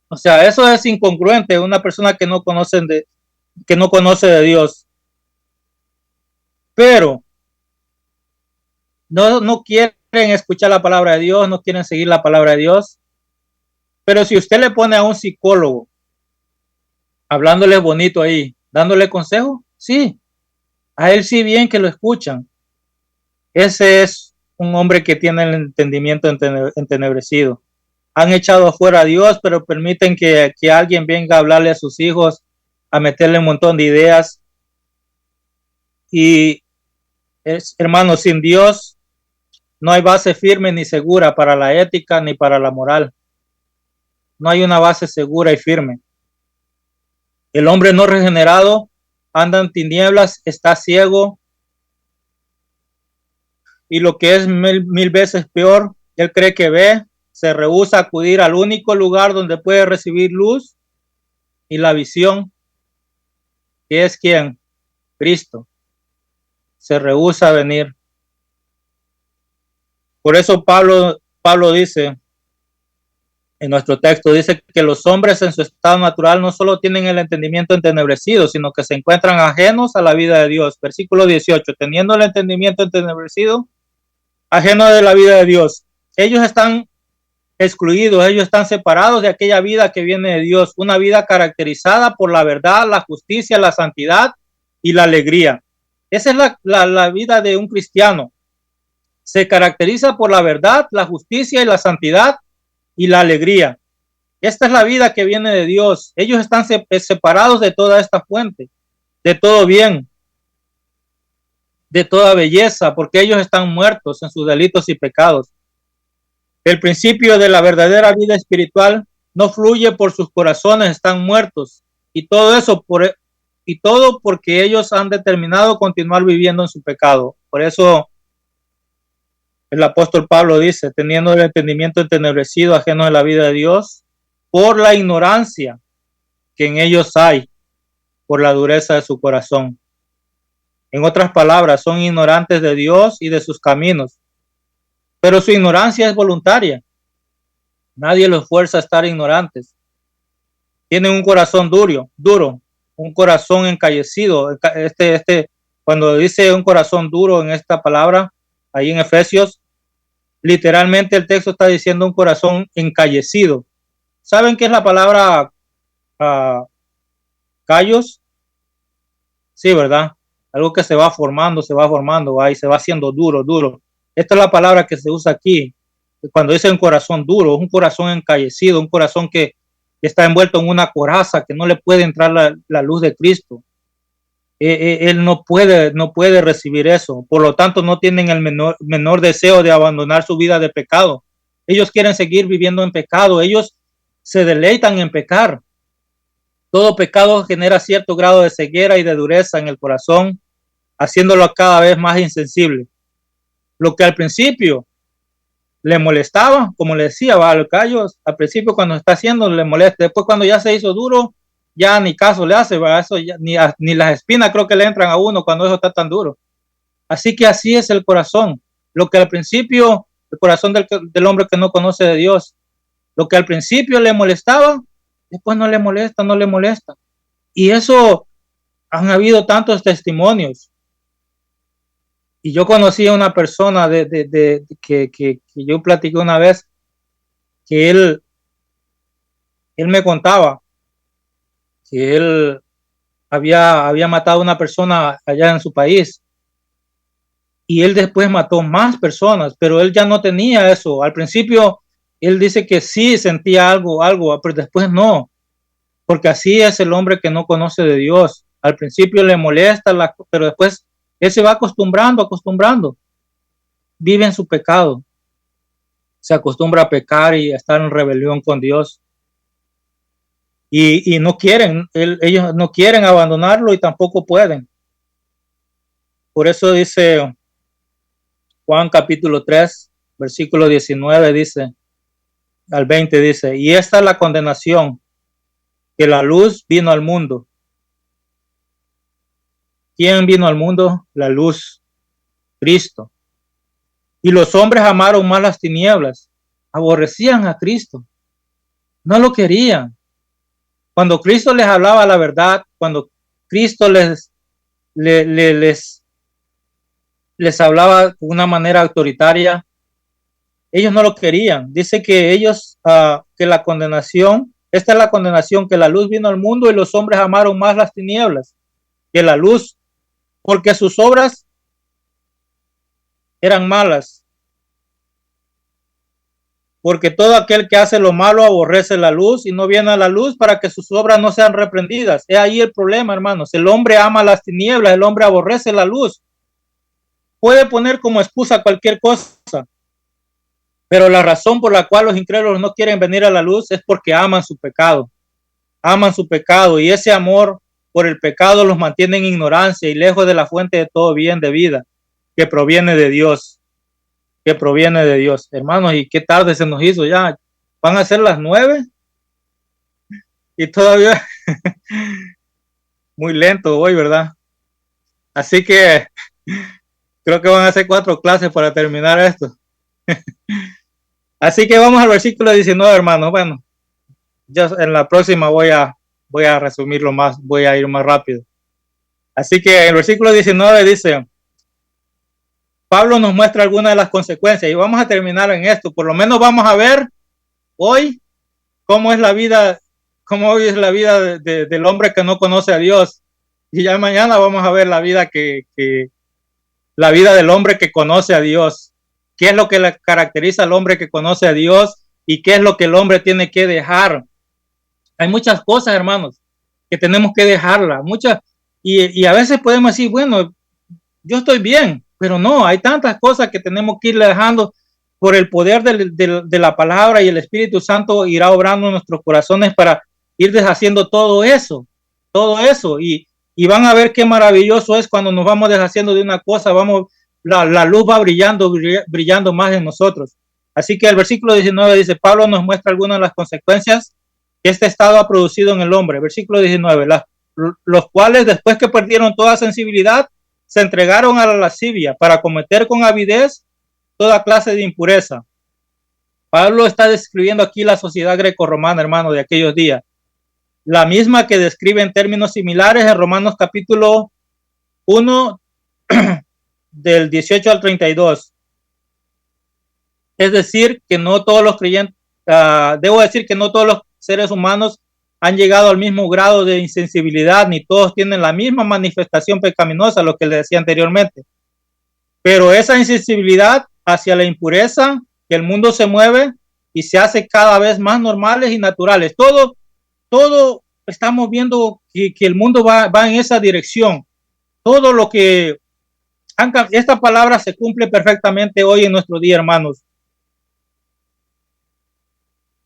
O sea, eso es incongruente, una persona que no conoce de Dios. Pero no quieren escuchar la palabra de Dios, no quieren seguir la palabra de Dios. Pero si usted le pone a un psicólogo, hablándole bonito ahí, dándole consejo, sí, a él sí bien que lo escuchan. Ese es un hombre que tiene el entendimiento entenebrecido. Han echado afuera a Dios, pero permiten que alguien venga a hablarle a sus hijos, a meterle un montón de ideas. Y hermano, sin Dios no hay base firme ni segura para la ética ni para la moral. No hay una base segura y firme. El hombre no regenerado anda en tinieblas, está ciego. Y lo que es mil veces peor, él cree que ve, se rehúsa a acudir al único lugar donde puede recibir luz y la visión, que es ¿quién? Cristo. Se rehúsa a venir. Por eso Pablo dice, en nuestro texto, dice que los hombres en su estado natural no solo tienen el entendimiento entenebrecido, sino que se encuentran ajenos a la vida de Dios. Versículo 18, teniendo el entendimiento entenebrecido, ajeno de la vida de Dios. ellos están excluidos, ellos están separados de aquella vida que viene de Dios, una vida caracterizada por la verdad, la justicia, la santidad y la alegría. Esa es la vida de un cristiano. Se caracteriza por la verdad, la justicia y la santidad y la alegría. Esta es la vida que viene de Dios. Ellos están separados de toda esta fuente, de todo bien, de toda belleza, porque ellos están muertos en sus delitos y pecados. El principio de la verdadera vida espiritual no fluye por sus corazones, están muertos. Y todo eso porque ellos han determinado continuar viviendo en su pecado. Por eso el apóstol Pablo dice, teniendo el entendimiento entenebrecido, ajeno de la vida de Dios, por la ignorancia que en ellos hay, por la dureza de su corazón. En otras palabras, son ignorantes de Dios y de sus caminos. Pero su ignorancia es voluntaria. Nadie los fuerza a estar ignorantes. Tienen un corazón duro, un corazón encallecido. Cuando dice un corazón duro en esta palabra, ahí en Efesios, literalmente el texto está diciendo un corazón encallecido. ¿Saben qué es la palabra callos? Sí, ¿verdad? Algo que se va formando, ahí se va haciendo duro. Esta es la palabra que se usa aquí. Cuando dice un corazón duro, un corazón encallecido, un corazón que está envuelto en una coraza, que no le puede entrar la luz de Cristo. Él no puede recibir eso. Por lo tanto, no tienen el menor deseo de abandonar su vida de pecado. Ellos quieren seguir viviendo en pecado. Ellos se deleitan en pecar. Todo pecado genera cierto grado de ceguera y de dureza en el corazón, haciéndolo cada vez más insensible. Lo que al principio le molestaba, como le decía, al callo, al principio cuando está haciendo le molesta, después cuando ya se hizo duro, ya ni caso le hace, ¿verdad? Eso ya, ni las espinas creo que le entran a uno cuando eso está tan duro. Así que así es el corazón. Lo que al principio, el corazón del hombre que no conoce de Dios, lo que al principio le molestaba, después no le molesta. Y eso han habido tantos testimonios. Y yo conocí a una persona que yo platiqué una vez, que él me contaba que él había matado a una persona allá en su país. Y él después mató más personas, pero él ya no tenía eso. Al principio, él dice que sí sentía algo, pero después no. Porque así es el hombre que no conoce de Dios. Al principio le molesta, pero después él se va acostumbrando. Vive en su pecado. Se acostumbra a pecar y a estar en rebelión con Dios. Y no quieren, ellos no quieren abandonarlo y tampoco pueden. Por eso dice Juan capítulo 3, versículo 19, dice, al 20 dice, y esta es la condenación, que la luz vino al mundo. ¿Quién vino al mundo? La luz, Cristo. Y los hombres amaron más las tinieblas, aborrecían a Cristo, no lo querían. Cuando Cristo les hablaba la verdad, cuando Cristo les hablaba de una manera autoritaria, ellos no lo querían. Dice que ellos, que la condenación, esta es la condenación, que la luz vino al mundo y los hombres amaron más las tinieblas que la luz, porque sus obras eran malas. Porque todo aquel que hace lo malo aborrece la luz y no viene a la luz para que sus obras no sean reprendidas. Es ahí el problema, hermanos. El hombre ama las tinieblas, el hombre aborrece la luz. Puede poner como excusa cualquier cosa, pero la razón por la cual los incrédulos no quieren venir a la luz es porque aman su pecado. Aman su pecado, y ese amor por el pecado los mantiene en ignorancia y lejos de la fuente de todo bien de vida que proviene de Dios. Hermanos, y qué tarde se nos hizo ya. Van a ser las 9 y todavía muy lento hoy, ¿verdad? Así que creo que van a ser 4 clases para terminar esto. Así que vamos al versículo 19, hermanos. Bueno, ya en la próxima voy a resumirlo más, voy a ir más rápido. Así que el versículo 19 dice, Pablo nos muestra algunas de las consecuencias y vamos a terminar en esto. Por lo menos vamos a ver hoy cómo es la vida, del hombre que no conoce a Dios. Y ya mañana vamos a ver la vida la vida del hombre que conoce a Dios. ¿Qué es lo que le caracteriza al hombre que conoce a Dios y qué es lo que el hombre tiene que dejar? Hay muchas cosas, hermanos, que tenemos que dejarlas. Y a veces podemos decir, bueno, yo estoy bien, pero no, hay tantas cosas que tenemos que ir dejando por el poder de la palabra, y el Espíritu Santo irá obrando en nuestros corazones para ir deshaciendo todo eso. Y van a ver qué maravilloso es cuando nos vamos deshaciendo de una cosa, la luz va brillando más en nosotros. Así que el versículo 19 dice, Pablo nos muestra algunas de las consecuencias que este estado ha producido en el hombre. Versículo 19, los cuales después que perdieron toda sensibilidad, se entregaron a la lascivia para cometer con avidez toda clase de impureza. Pablo está describiendo aquí la sociedad grecorromana, hermano, de aquellos días. La misma que describe en términos similares en Romanos capítulo 1, del 18 al 32. Es decir, que no todos los creyentes, debo decir que no todos los seres humanos han llegado al mismo grado de insensibilidad, ni todos tienen la misma manifestación pecaminosa, lo que les decía anteriormente. Pero esa insensibilidad hacia la impureza, que el mundo se mueve y se hace cada vez más normales y naturales. Todo estamos viendo que el mundo va en esa dirección. Todo lo que esta palabra se cumple perfectamente hoy en nuestro día, hermanos.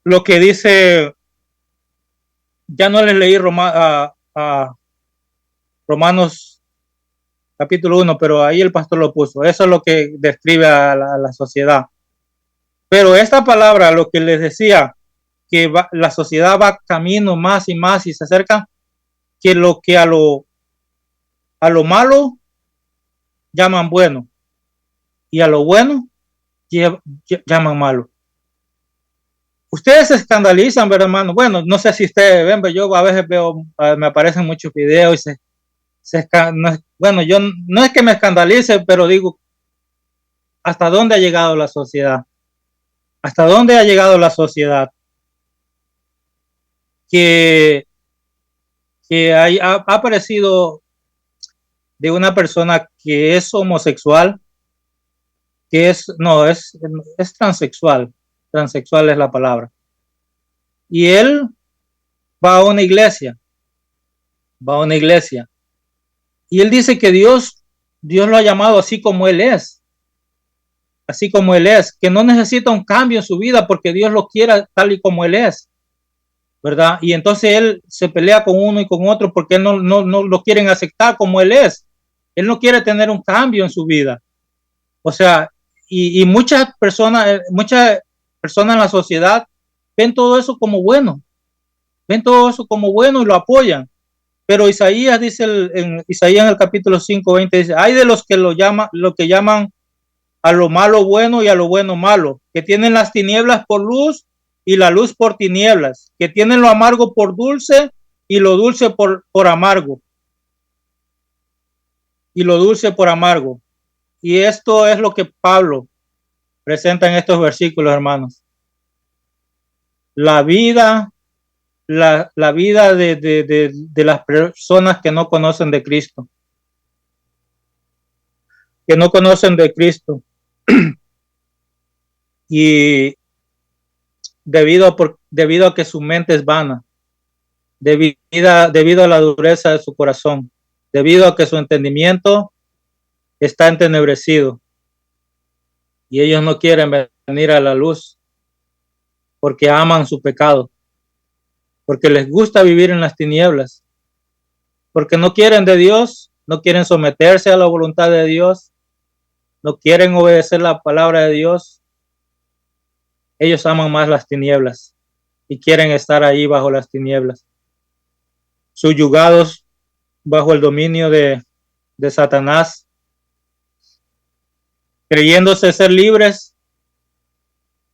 Lo que dice, ya no les leí Romanos capítulo 1, pero ahí el pastor lo puso. Eso es lo que describe a la sociedad. Pero esta palabra, lo que les decía, que la sociedad va camino más y más y se acerca, que lo que a lo malo llaman bueno y a lo bueno llaman malo. Ustedes se escandalizan, ¿verdad, hermano? Bueno, no sé si ustedes ven, pero yo a veces veo, me aparecen muchos videos y bueno, yo no es que me escandalice, pero digo, ¿hasta dónde ha llegado la sociedad? ¿Hasta dónde ha llegado la sociedad? Que ha aparecido de una persona que es homosexual, es transexual. Transexual es la palabra. Y él va a una iglesia. Y él dice que Dios lo ha llamado así como él es. Así como él es. Que no necesita un cambio en su vida porque Dios lo quiera tal y como él es. ¿Verdad? Y entonces él se pelea con uno y con otro porque él no lo quieren aceptar como él es. Él no quiere tener un cambio en su vida. O sea, y muchas personas en la sociedad ven todo eso como bueno. Ven todo eso como bueno y lo apoyan. Pero Isaías dice en Isaías en el capítulo 5:20 dice, hay de los que lo que llaman a lo malo bueno y a lo bueno malo, que tienen las tinieblas por luz y la luz por tinieblas, que tienen lo amargo por dulce y lo dulce por amargo. Y lo dulce por amargo. Y esto es lo que Pablo presenta en estos versículos, hermanos. La vida de las personas que no conocen de Cristo. Que no conocen de Cristo. Y debido a que su mente es vana, debido a la dureza de su corazón, debido a que su entendimiento está entenebrecido y ellos no quieren venir a la luz porque aman su pecado, porque les gusta vivir en las tinieblas, porque no quieren de Dios, no quieren someterse a la voluntad de Dios, no quieren obedecer la palabra de Dios. Ellos aman más las tinieblas y quieren estar ahí bajo las tinieblas, subyugados bajo el dominio de Satanás, creyéndose ser libres,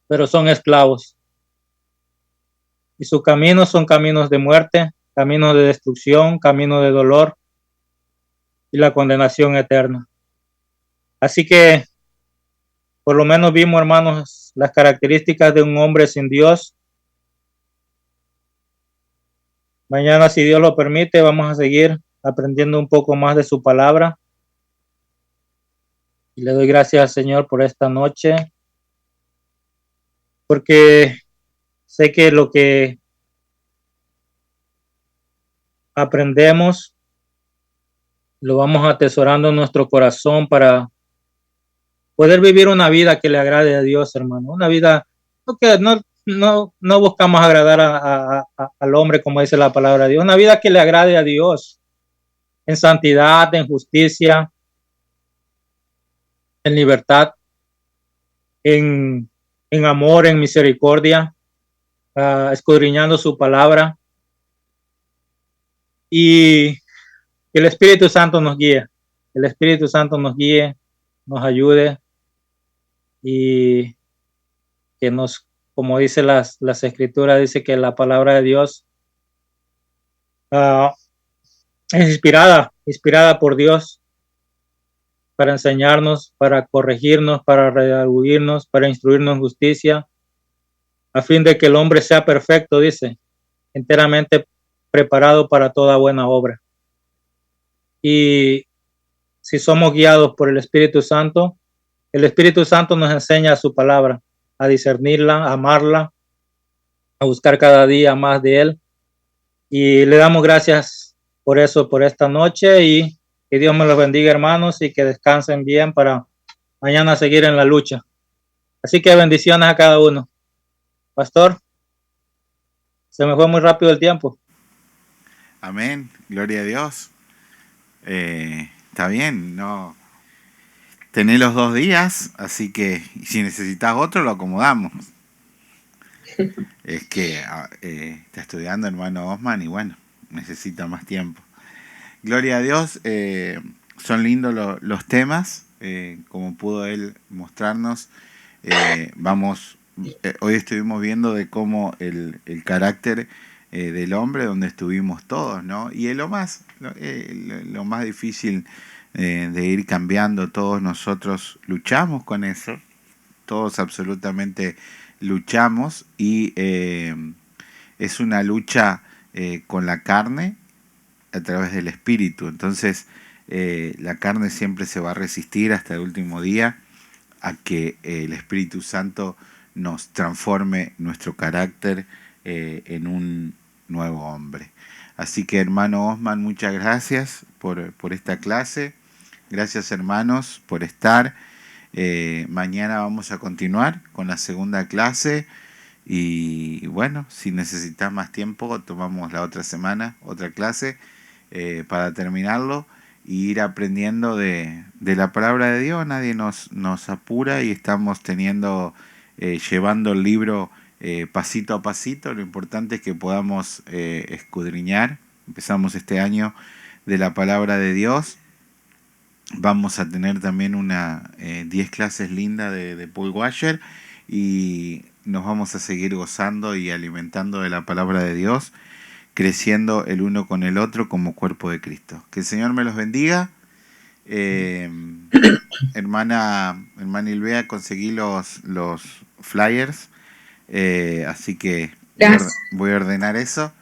pero son esclavos. Y sus caminos son caminos de muerte, caminos de destrucción, caminos de dolor y la condenación eterna. Así que por lo menos vimos, hermanos, las características de un hombre sin Dios. Mañana, si Dios lo permite, vamos a seguir aprendiendo un poco más de su palabra. Y le doy gracias al Señor por esta noche, porque sé que lo que aprendemos lo vamos atesorando en nuestro corazón para poder vivir una vida que le agrade a Dios, hermano. Una vida que no buscamos agradar al hombre, como dice la palabra de Dios. Una vida que le agrade a Dios en santidad, en justicia, en libertad, en amor, en misericordia, escudriñando su palabra. Y el Espíritu Santo nos guíe. El Espíritu Santo nos guíe, nos ayude y que nos, como dice las escrituras, dice que la palabra de Dios es inspirada por Dios para enseñarnos, para corregirnos, para redarguirnos, para instruirnos en justicia, a fin de que el hombre sea perfecto, dice, enteramente preparado para toda buena obra. Y si somos guiados por el Espíritu Santo nos enseña su palabra, a discernirla, a amarla, a buscar cada día más de Él. Y le damos gracias por eso, por esta noche, y que Dios me los bendiga, hermanos, y que descansen bien para mañana seguir en la lucha. Así que bendiciones a cada uno. Pastor, se me fue muy rápido el tiempo. Amén, gloria a Dios. Está bien, no tenés los 2 días, así que si necesitas otro lo acomodamos. Es que está estudiando hermano Osman y bueno, necesita más tiempo. Gloria a Dios, son lindos los temas, como pudo él mostrarnos. Hoy estuvimos viendo de cómo el carácter del hombre, donde estuvimos todos, ¿no? Y es lo más difícil de ir cambiando. Todos nosotros luchamos con eso, todos absolutamente luchamos, y es una lucha con la carne a través del espíritu. Entonces la carne siempre se va a resistir hasta el último día a que el Espíritu Santo nos transforme nuestro carácter en un nuevo hombre. Así que hermano Osman, muchas gracias por esta clase. Gracias hermanos por estar. Mañana vamos a continuar con la segunda clase y bueno, si necesitas más tiempo tomamos la otra semana, otra clase para terminarlo y ir aprendiendo de la palabra de Dios. Nadie nos apura y estamos llevando el libro pasito a pasito. Lo importante es que podamos escudriñar. Empezamos este año de la palabra de Dios. Vamos a tener también 10 clases lindas de Paul Washer y nos vamos a seguir gozando y alimentando de la palabra de Dios, creciendo el uno con el otro como cuerpo de Cristo. Que el Señor me los bendiga. Hermana Ilvea, conseguí los flyers, así que voy a ordenar eso.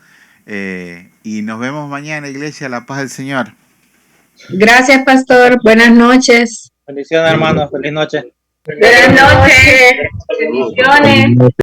Y nos vemos mañana, iglesia. La paz del Señor. Gracias, pastor. Buenas noches. Bendiciones, hermanos. Feliz noche. Buenas noches. Bendiciones.